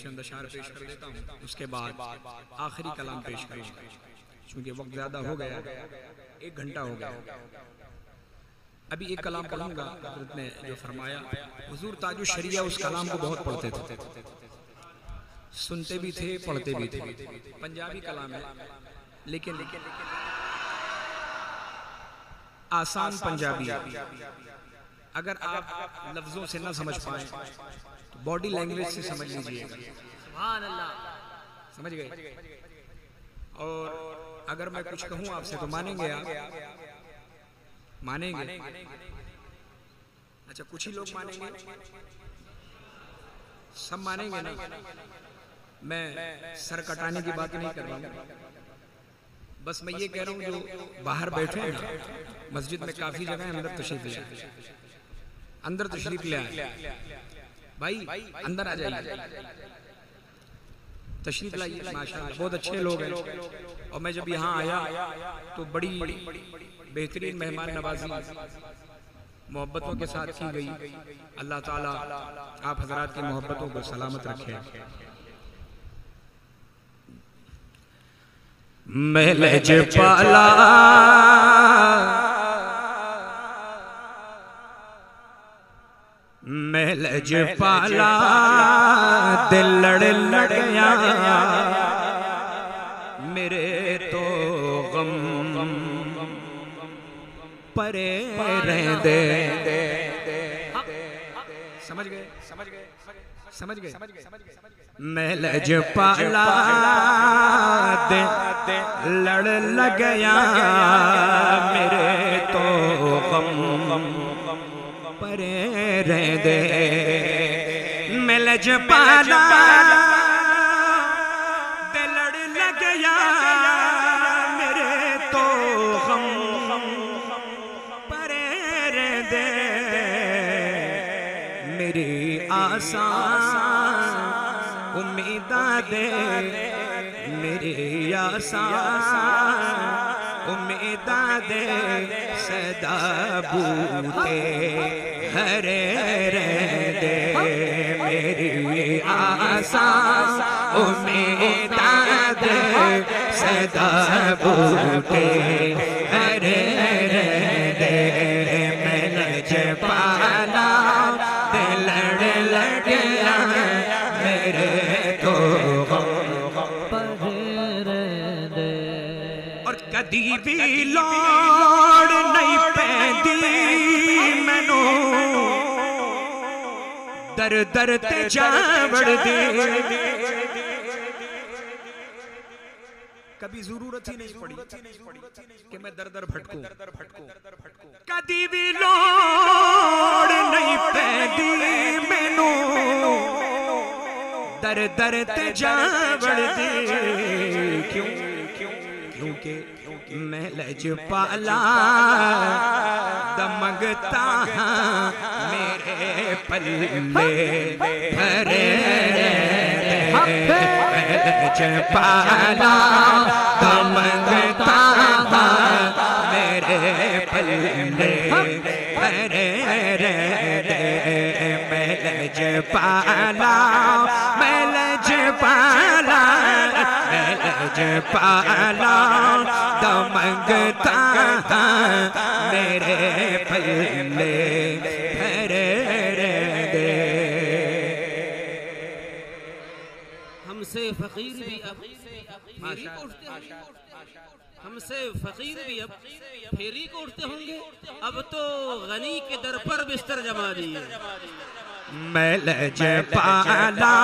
चंद अशार पेश कर देता हूँ, उसके बाद आखिरी कलाम पेश करूँगा क्योंकि वक्त ज़्यादा हो गया, 1 घंटा हो गया। अभी एक कलाम पढ़ूंगा। हज़रत ने जो फरमाया, हुजूर ताजु शरिया उस कलाम को बहुत पढ़ते थे, सुनते भी थे पढ़ते भी थे। पंजाबी कलाम है लेकिन आसान पंजाबी है। अगर आप लफ्जों से ना समझ पाए तो बॉडी लैंग्वेज से समझ लीजिएगा। सुभान अल्लाह। समझ गए? और अगर मैं कुछ कहूँ आपसे तो मानेंगे आप? मानेंगे? अच्छा कुछ ही लोग मानेंगे, सब मानेंगे ना? मैं सर कटाने की बात नहीं कर रहा हूँ, बस मैं ये कह रहा हूँ जो बाहर बैठे हैं ना, मस्जिद में काफी जगह है, अंदर तशरीफ ले आए, अंदर तशरीफ ले आए भाई, अंदर आ जाइए, तशरीफ लाइए। माशाअल्लाह बहुत अच्छे लोग हैं। और मैं जब यहाँ आया तो बड़ी बेहतरीन मेहमान नवाजी मोहब्बतों के साथ की गई। अल्लाह ताला आप हजरात की मोहब्बतों को सलामत रखे। मैं लज पाला मैं लज पाला दिल लड़ गया मेरे तो गम परे रह दे। समझ गए? समझ गए? मैं लज पाला लड़ गया मेरे तो गम परे रह दे। मैं लज पाला लड़ गया मेरे तो गम परे रह दे। मेरी आसान उम्मीदा दे, मेरी आसान उम्मीदा दे, सदा बूते हरे रह दे। मेरी आसान उम्मीदा दे, सदा बूते हरे रह दे। मैं लज पाला लड़ गया मेरे तो और कदी भी लोड़ नहीं पैंदी मैनू दर दर ते जावड़ दे। कभी जरूरत ही नहीं पड़ी कि मैं दर दर भटकूं। कदी भी लोड़ नहीं पैंदी मैनू दर दर ते जावड़ दे। क्यों? क्योंकि मैं लजपाला दमकता मेरे पल्ले भरे लजपाला दमकता मेरे पल्ले भरे मैं लजपाला मैं लजपाला मैं लजपाला दमकता मेरे पल्ले भरे हमसे फकीर भी अब फेरी को उठते होंगे, हमसे फकीर भी अब फेरी को उठते होंगे। अब तो गनी के दर पर बिस्तर जमा दिए। मैं लजपाला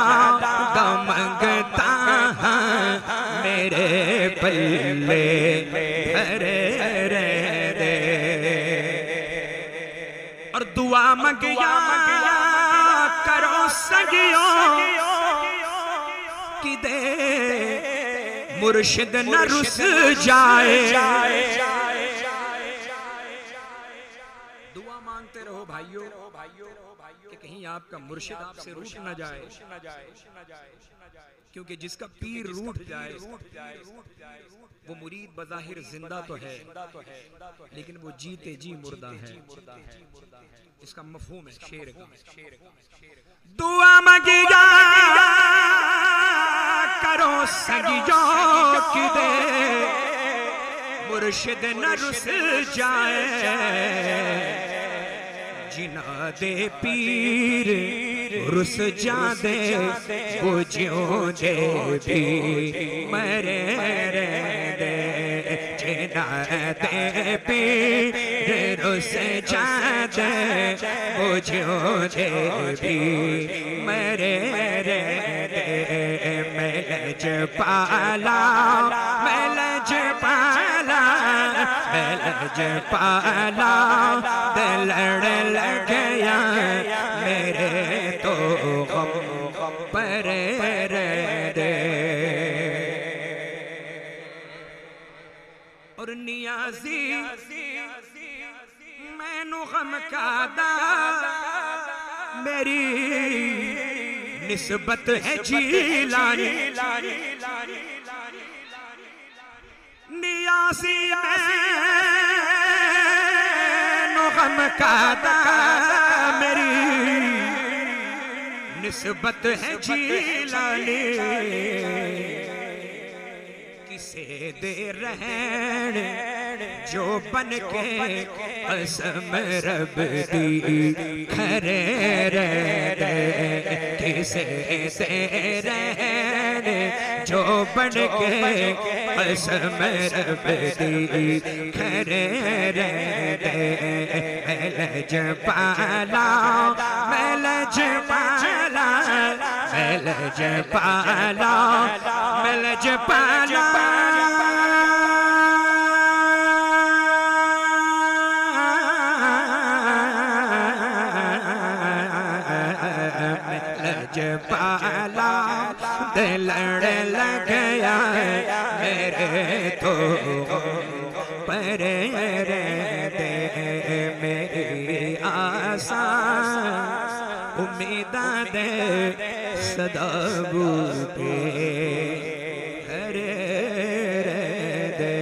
दमकता मेरे पल्ले भरे और दुआ मंगिया करो सगियों कि दे मुर्शिद न रुस जाए। दुआ मांगते रहो भाइयों कि कहीं आपका मुर्शिद आपसे रूठ न जाए, क्योंकि जिसका पीर रूठ जाए वो मुरीद बज़ाहिर जिंदा तो है लेकिन वो जीते जी मुर्दा है। इसका मफहूम है शेर का। दुआ मंगिया करो सगियो कि दे मुर्शिद न रुस जाए। जिना दे पीर रुस जादे वो ज्यों दे भी मरे दे। जिना दे पीर रुस जादे वो ज्यों दे भी मरे दे। मैं लजपाला मैं लजपाला मैं लजपाला दिल लड़ गया मेरे तो गम परे दे। और नियाजी मैनू गम का दा मेरी निस्बत है जीलानी। नियासी मैनू गम का दा मेरी निस्बत है जीलानी। किसे दे रहन जो बन के कसम रब दी खरे दे। किसे दे रहन जो बन के कसम रब दी खरे दे। मैं लजपाला मैं लजपाला मैं लजपाला मैं लजपाला लजपाला दिल लग गया मेरे तो परे दे। मेरी आसा उम्मीदा दे सदा बूटे हरे दे।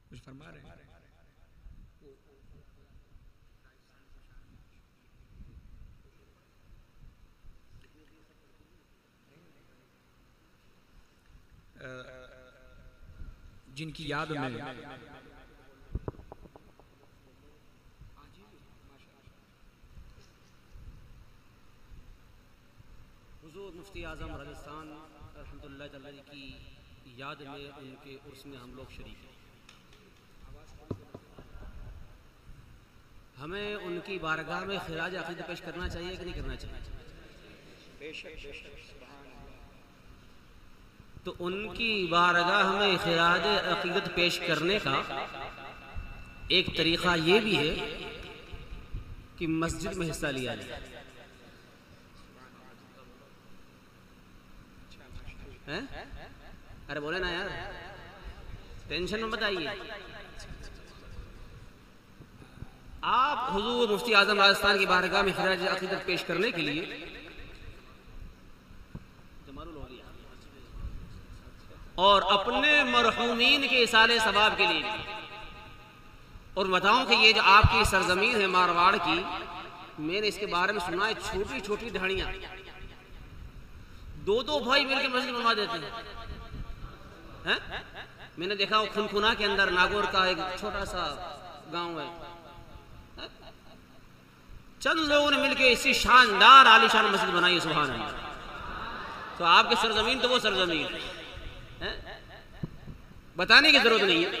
कुछ फरमा रहे हैं? जिनकी याद में हुजूर मुफ्ती आज़म राजस्थान रहमतुल्लाह अलैह की याद में उनके उर्स में हम लोग शरीक हैं। हमें उनकी बारगाह में खिराज अक़ीदत पेश करना चाहिए कि नहीं करना चाहिए? तो उनकी बारगाह में खिराज अक़ीदत पेश करने का एक तरीक़ा ये भी है कि मस्जिद में हिस्सा लिया जाए। हैं? अरे बोले ना यार, टेंशन में बताइए। आप हुजूर मुफ्ती आजम राजस्थान की बारगाह में खराज अकीदत पेश करने के लिए और अपने मरहूमीन के इसाले सवाब के लिए, और बताऊं कि ये जो आपकी सरजमीन है मारवाड़ की, मैंने इसके बारे में सुना है, छोटी छोटी ढाणियां, दो दो भाई मिलकर मस्जिद बनवा देते हैं। मैंने देखा वो खुनखुना के अंदर नागौर का एक छोटा सा गांव है, चंद लोगों ने मिलकर इसी शानदार आलीशान मस्जिद बनाई। सुभान अल्लाह। तो आपकी सरजमीन तो वो सरजमीन है, बताने की जरूरत नहीं है।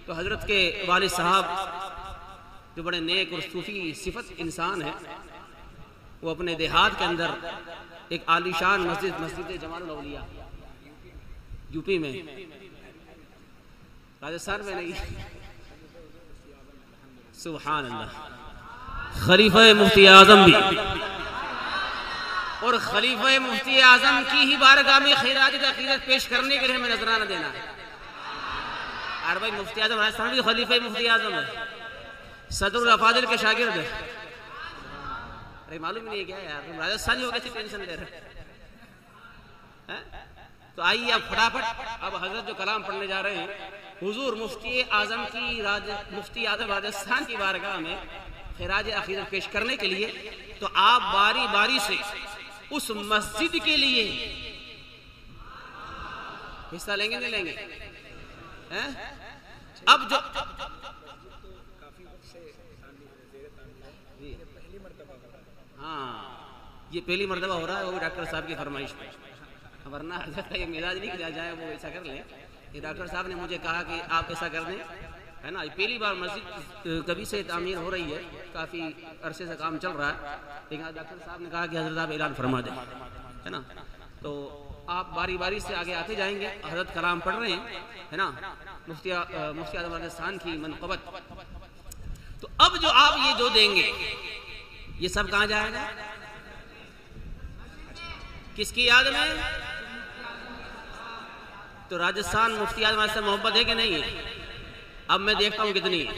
तो हजरत के वालिद साहब जो बड़े नेक और सूफी सिफत इंसान है, वो अपने देहात के अंदर एक आलीशान मस्जिद जमानुल औलिया यूपी में, राजस्थान में नहीं, सुभान अल्लाह, खलीफा मुफ्ती आजम भी, और खलीफा मुफ्ती आजम की ही बारगाह में खैरात अकीदत पेश करने के लिए हमें नजराना देना है। अरे भाई मुफ्ती आजम राजस्थान भी खलीफा मुफ्ती आजम है, सदरुल अफाजिल के शागिर्द है। अरे मालूम नहीं है क्या यार, तुम राजस्थानी हो कैसे टेंशन ले रहे हैं? तो आइए अब फटाफट, अब हजरत जो कलाम पढ़ने जा रहे हैं हुजूर मुफ्ती आजम राजस्थान की बारगाह में खिराज अकीदत पेश करने के लिए, तो आप बारी बारी से उस मस्जिद के लिए हिस्सा लेंगे नहीं लेंगे? हैं? अब जो हाँ, ये पहली मर्तबा हो रहा है, वो भी डॉक्टर साहब की फरमाइश पे, वरना हजरत ये मिजाज नहीं किया जाए, वो ऐसा कर लें। ये डॉक्टर साहब ने मुझे कहा कि आप ऐसा कर दें, है ना। पहली बार मस्जिद कभी से तामीर हो रही है, काफ़ी अरसे से काम चल रहा है, लेकिन डॉक्टर साहब ने कहा कि हजरत आप ऐलान फरमा दें, है ना। तो आप बारी बारी से आगे आते जाएंगे, हजरत कलाम पढ़ रहे हैं, है ना, मुफ्ती आजम राजस्थान की मनक़बत। तो अब जो आप ये जो देंगे, ये सब कहाँ जाएगा? किसकी याद में? तो राजस्थान मुफ्ती आजम से मोहब्बत है कि नहीं है? अब मैं देखता हूं कितनी है।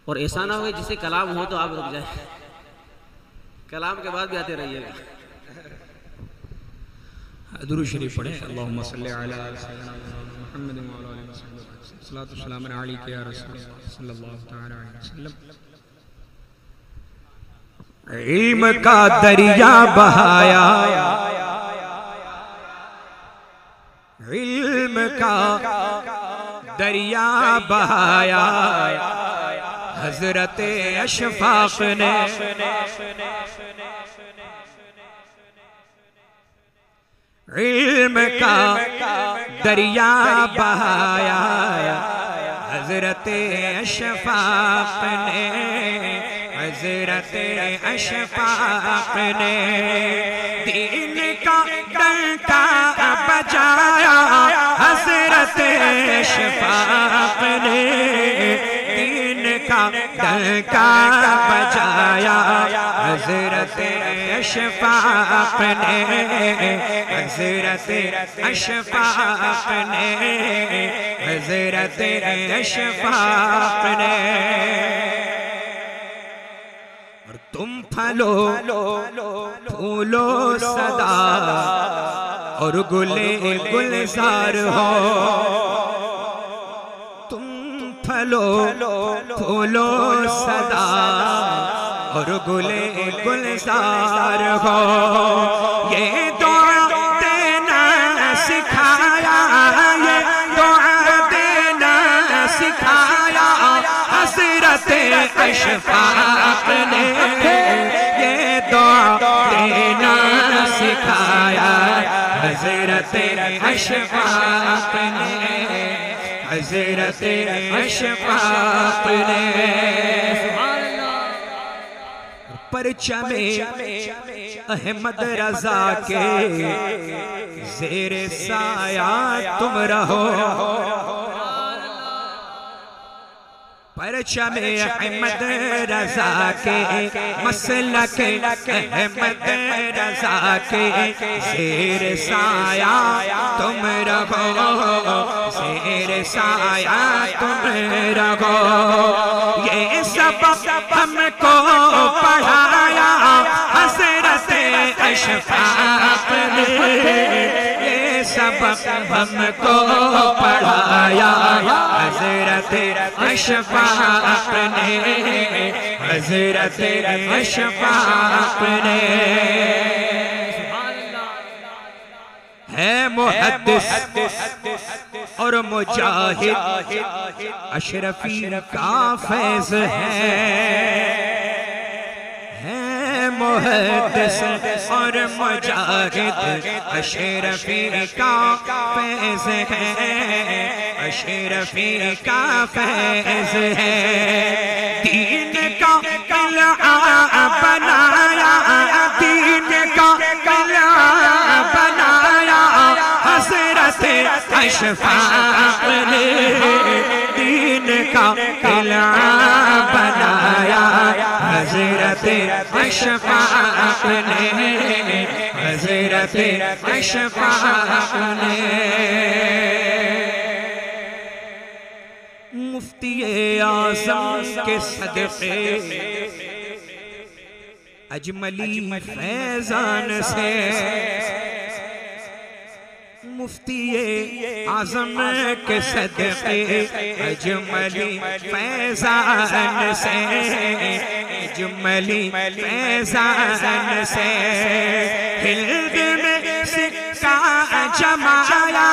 और ऐसा ना हो जिसे कलाम हो तो आप रुक जाए, कलाम के बाद भी आते रहिएगा। दुरूद शरीफ पढ़ें। अल्लाहुम्मा सल्ली अला सय्यिदिना मुहम्मद व अला आलिहि वसल्लम, सलातु सलाम अलैका या रसूल सल्लल्लाहु तआला अलैहि वसल्लम। इल्म का दरिया बहाया, इल्म का दरिया बहाया हजरत अशफाक ने, इल्म का दरिया बहाया हजरत अशफाक ने, हजरत अशफाक ने दीन का डंका बजाया, हजरत अशफाक ने दीन का डंका बजाया, हजरत अशफाक ने, हजरत अशफाक ने, हजरत अशफाक ने। और तुम फलो फूलो सदा और गुले गुलजार हो, तुम फलो फूलो सदा और गुले गुलजार हो। ये दुआ देना सिखाया, ये दुआ देना सिखाया हजरत अशफाक ने, ये दुआ देना सिखाया हजरत अशफाक ने, हजरत अशफाक ने। परचमे अहमद रजा के जेर साया तुम रहो, परचम अहमद रजा के मसलक अहमद रजा के शेर साया तुम रहो, शेर साया तुम रहो। ये सबक हमको पढ़ाया हज़रत अशफाक़ ने, ये सबक हमको पढ़ाया हज़रत अशफाक़ ने, हज़रत अशफाक़ ने। है मुहद्दिस और मुजाहिद अशरफी का फैज़ है मुहद्दिस और मुजाहिद अशरफी का फैज़ है, अशरफी का फैज़ है। दीन का किला बनाया, दीन का किला बनाया हज़रत अशफाक़ ने, दीन का किला बनाया हज़रत अशफाक़ ने, हज़रत अशफाक़ ने। मुफ्ती आज़म के सदक़े अजमली फैज़ान से, मुफ्ती आज़म के सदक़े अजमली फैज़ान से, अजमली फैज़ान से हिल्द में सिक्का जमाया,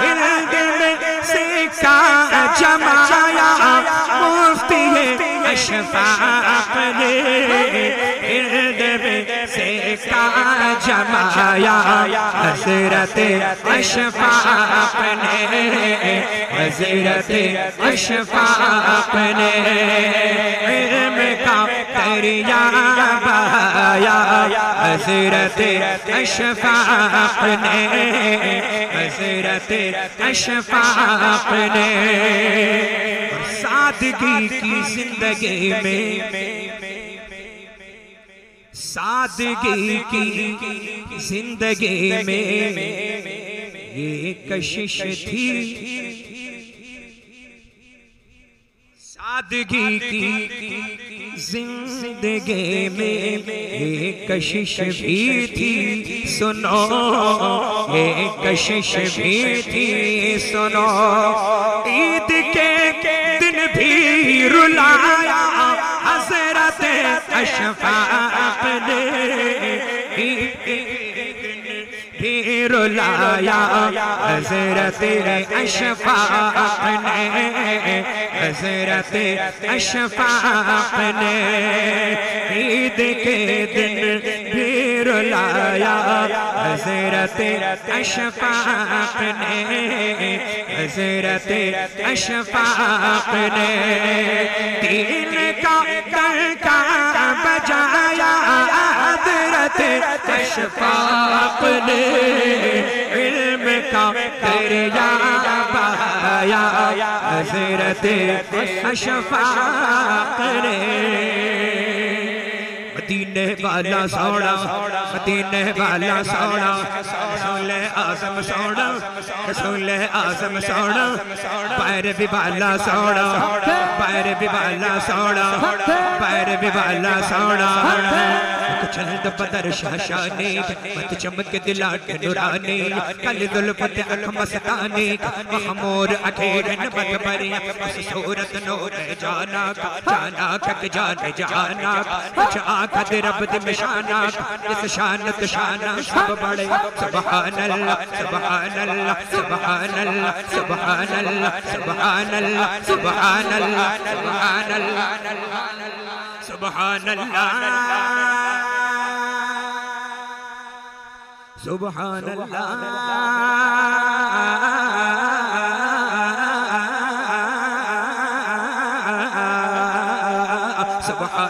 हिल्द में सिक्का जमाया मुफ्ती अशफाक़ ने, हिल्द में सिक्का जमाया हज़रत अशफाक़ ने, हज़रत अशफाक़ ने। इल्म का दरिया बहाया हज़रत अशफाक़ ने, हज़रत अशफाक़ ने। सादगी की जिंदगी में, सादगी की जिंदगी में ये कशिश थी, सादगी की जिंदगी में ये कशिश भी थी, सुनो ये कशिश भी थी सुनो। ईद के दिन भी रुलाया हज़रत अशफाक़ ने, भी रुलाया हज़रत अशफाक़ ने, हज़रत अशफाक़ ने। ईद के दिन भी रुलाया हज़रत अशफाक़ ने, हज़रत अशफाक़ ने। दीन का डंका बजाया हज़रत अशफाक़ ने, इल्म का दरिया बहाया हज़रत अशफाक़ ने। मदीने वाला सोना, मदीने वाला सोना, रसूल आज़म सोना, रसूल आज़म सोना, पैर भी वाला सोना, पैर भी वाला सोना, पैर भी वाला सोना। चंद बदर शाशानी मत चमक दिलाट नुरानी, कल जुल्फत अख मस्तानी, महमूर अखेरन मत बरिया उस सूरत नूर जाना, जाना खक जान जाना आखद रब दिशाना। इस शानत शाना सब बड़े सुभान अल्लाह, सुभान अल्लाह, सुभान अल्लाह, सुभान अल्लाह, सुभान अल्लाह, सुभान अल्लाह, सुभान अल्लाह, सुभान अल्लाह, सुभान अल्लाह, सुभान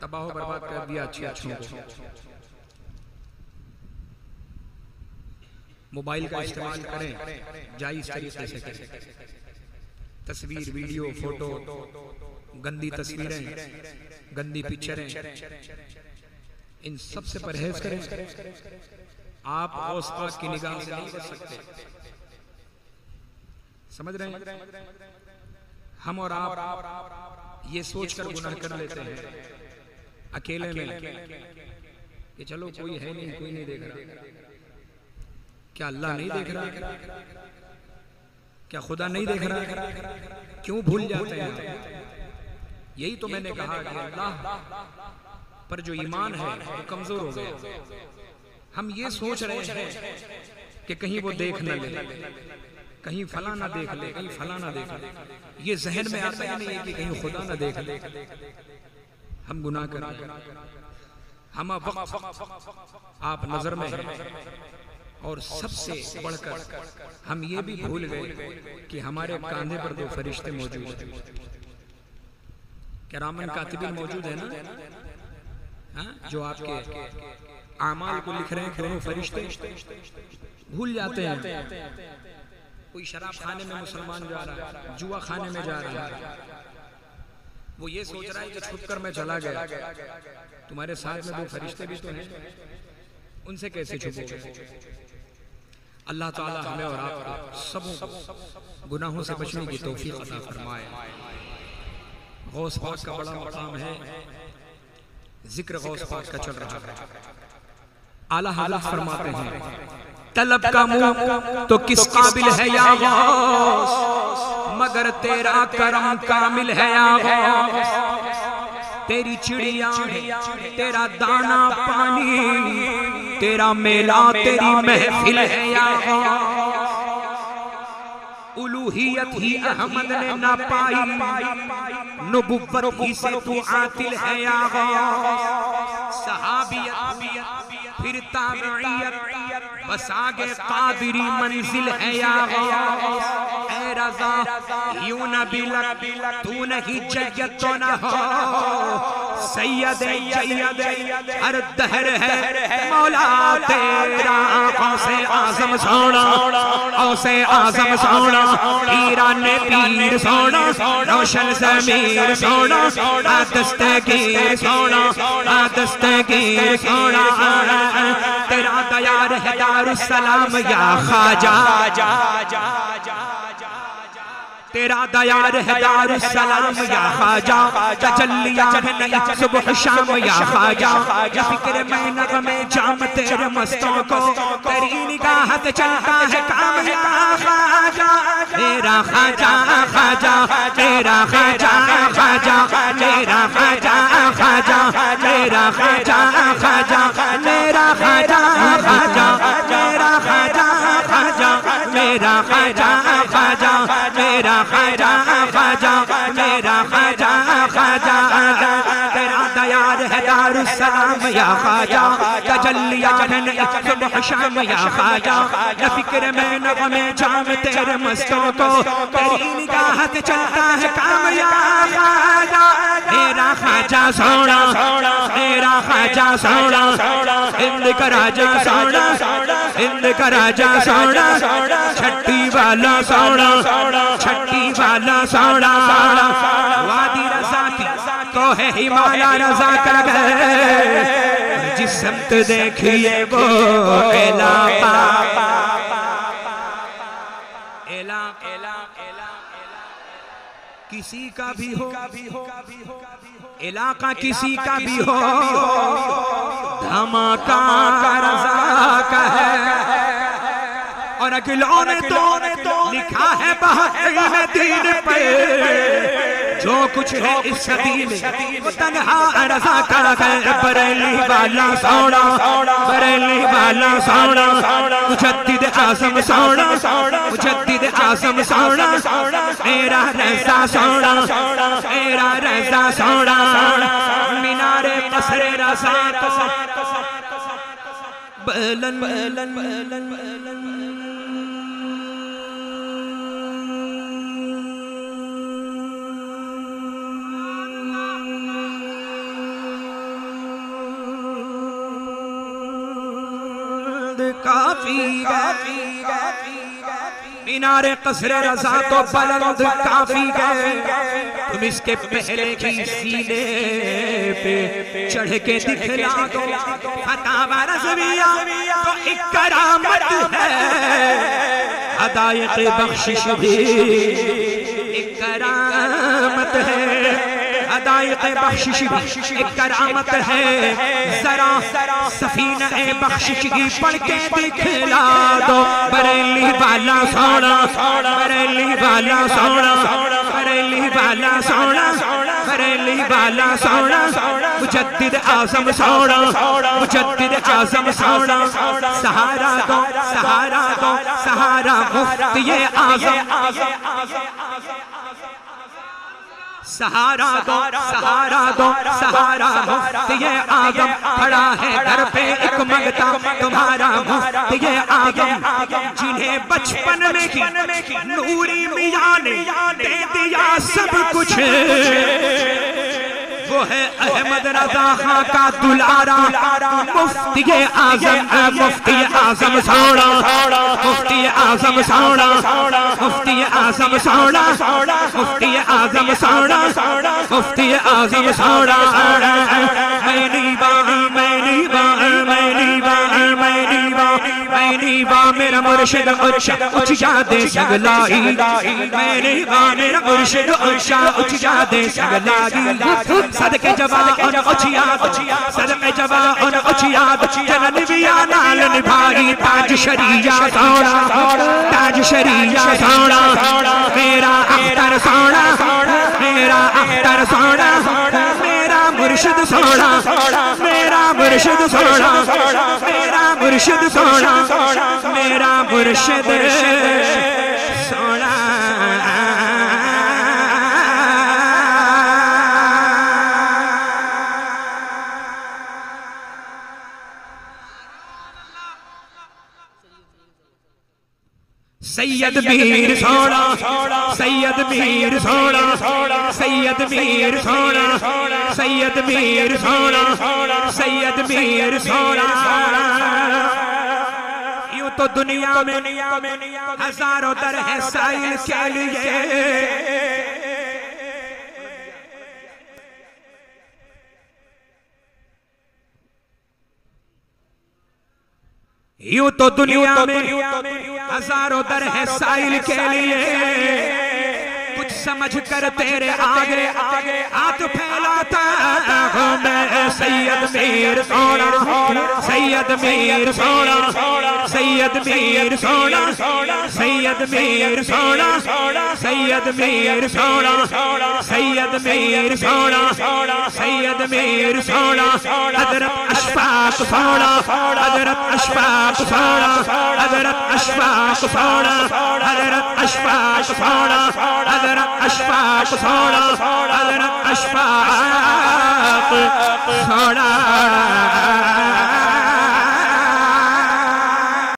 तबाह बर्बाद कर दिया अच्छे अच्छों को। मोबाइल का इस्तेमाल करें जायज तरीके से करें। तस्वीर, वीडियो, फोटो, गंदी तस्वीरें, गंदी पिक्चरें, इन सब से परहेज करें। आप गौस पाक की निगाह से नहीं बच सकते। समझ रहे हैं? हम और आप ये सोचकर गुनाह कर लेते हैं अकेले में कि चलो कोई है नहीं, कोई नहीं देख रहा। क्या अल्लाह नहीं देख रहा? क्या खुदा नहीं देख रहा? क्यों भूल जाते हैं? यही तो मैंने कहा कि अल्लाह पर जो ईमान है वो कमजोर हो गया। हम ये सोच रहे हैं कि कहीं वो देख न ले, कहीं फला ना देख ले, कहीं फला ना देख ले। ये जहन में आता ही नहीं है कि कहीं खुदा ना देख ले। हम गुनाह कर रहे हैं। हम वक्त आप नजर में हैं और सबसे बढ़कर हम ये भी भूल गए कि हमारे कांधे पर दो फरिश्ते मौजूद हैं। किरामन कातिबीन मौजूद है ना, हाँ? जो आपके आमाल को लिख रहे हैं दोनों फरिश्ते। भूल जाते हैं कोई शराब खाने में मुसलमान जा रहा है, जुआ खाने में जा रहा है, वो ये सोच रहा है कि छुपकर मैं चला गया। तुम्हारे साथ में दो फरिश्ते भी तो हैं, उनसे कैसे छुपोगे? अल्लाह ताला हमें और आपको सबों को गुनाहों से बचने की तौफीक अता फरमाए। गौस पाक का बड़ा मकाम है, जिक्र गौस पाक का चल रहा है। आला हज़रत फरमाते हैं तलब का मुंह तो किस काबिल है या गौस, मगर तेरा करम कामिल है या गौस। तेरी चिड़िया, तेरा दाना पानी, तेरा मेला, तेरी महफिल है या गौस। उलूहियत ही अहमद ने ना पाई, नबुव्वत ही से तू आतिल है या गौस। सहाबियत फिर ताबईयत, बस आगे कादिरी मंजिल है या गौस। ऐ रज़ा यूं न बिलक, तू नहीं जय्यत तो न हो। सैयद जय्यद हर दहर है मौला तेरा। गौसे आज़म सोना, गौसे आज़म सोना, ईरान पीर सोना, रोशन ज़मीर सोना, दस्तगीर सोना, दस्तगीर सोना। तेरा दयार है दारुस्सलाम या ख्वाजा, तेरा दयार है दारुस्सलाम या ख्वाजा। तजल्लिया है सुबह शाम या ख्वाजा। फिक्र में नग़मे जाम तेरे मस्तों को, तेरी निगाह से चलता है काम या ख्वाजा। मेरा ख्वाजा ख्वाजा, तेरा ख्वाजा ख्वाजा, मेरा ख्वाजा ख्वाजा, मेरा ख्वाजा ख्वाजा, मेरा ख्वाजा ख्वाजा, मेरा ख्वाजा ख्वाजा, मेरा ख्वाजा ख्वाजा, मेरा ख्वाजा ख्वाजा, मेरा ख्वाजा ख्वाजा। तेरा दयार है दारुस्सलाम या ख्वाजा। तजल्लिया है सुबह शाम या ख्वाजा। न फिक्र में नग़मे जाम तेरे मस्तों को, तेरी निगाह से चलता है काम या ख्वाजा। मेरा ख्वाजा सोना, मेरा ख्वाजा सोना, हिंद का राजा सोना, हिंद का राजा सोना, छठी वाला सोना, छठी वाला सोना। वादी रज़ा की तो है हिमालय रज़ा कर गए, जिस समत देखिए वो इलाका, किसी का भी हो, इलाका किसी का भी हो, धमाका रज़ा का है। और अगिलों ने तो लिखा है बहादुरी में दीन पे, जो कुछ है इस सदी में वो तन्हा रज़ा का है। बरेली वाला सोना, बरेली वाला सोना, मुजद्दिद आज़म सोना, मुजद्दिद आज़म सोना, मेरा रज़ा सोना, मेरा रज़ा सोना। मीनारे पसरे रज़ा को बलन बलन बलन बलन। काफी गए, मीनारे कसरे रज़ा तो बुलंद काफी गए, तुम इसके पहले की सीने पे चढ़ के दिखला दो फतावा रज़विया तो एक करामत है, अदायत बख्शिश भी एक करामत है, अदायत बख्शिश भी एक करामत है, जरा सफीना ए बख्शिश की पढ़ के दिखला दो। बरेली वाला सोना, बरेली वाला सोना, बरेली वाला सोना, बरेली वाला सोना, मुजद्दिद आज़म सोना, मुजद्दिद आज़म सोना, सहारा दो, सहारा दो, सहारा मुफ्ती आज़म, सहारा दो, सहारा दो, सहारा मुफ्ती आज़म खड़ा है दर पे एक मंगता तुम्हारा मुफ्ती आज़म, जिन्हें बचपन में ही नूरी मियां ने दे दिया सब कुछ, वो है अहमद रज़ा खां का दुलारा मुफ्ती आज़म, मुफ्ती आज़म सोना, मुफ्ती आज़म सोना, मुफ्ती आज़म सोना, मुफ्ती आज़म सोना, मुफ्ती आज़म सोना। मैनी बा, मैनी बा, मैनी बा, मैनी बा, मैनी बा मेरा मुर्शिद उच्च जादे सगलाई, मैनी बा मेरा मुर्शिद उच्च जादे सगलाई, सदके जवान उचियाद, सदके जवान उचियाद, जनन बिया नाल निभाई ताज शरिया सोना, ताज शरिया सोना, मेरा अख्तर सोना, मेरा अख्तर सोना, मेरा मुर्शिद सोना, मेरा मुर्शिद सोना, मेरा मुर्शिद सोना, मेरा मुर्शिद सोना। सैयद मीर सोना, सैयद मीर सोना, सैयद मीर सोना, सैयद मीर सोना, सैयद मीर सोना। यूं तो दुनिया में हजारों दर है साइल के लिए, यूं तो दुनिया में हजारों दर है साइल के लिए, कुछ समझ कर तेरे आगे हाथ फैलाता हूँ मैं। सैयद मीर सोना, सैयद मीर सोना, सैयद मीर सोना, सैयद मीर सोना, सैयद मीर सोना, सैयद मीर सोना, सैयद मीर सोना, हज़रत अशफाक सोना, हज़रत अशफाक सोना, हज़रत अशफाक सोना, हज़रत अशफाक सोना, हज़रत अशफाक सोना, हज़रत अशफाक सोना।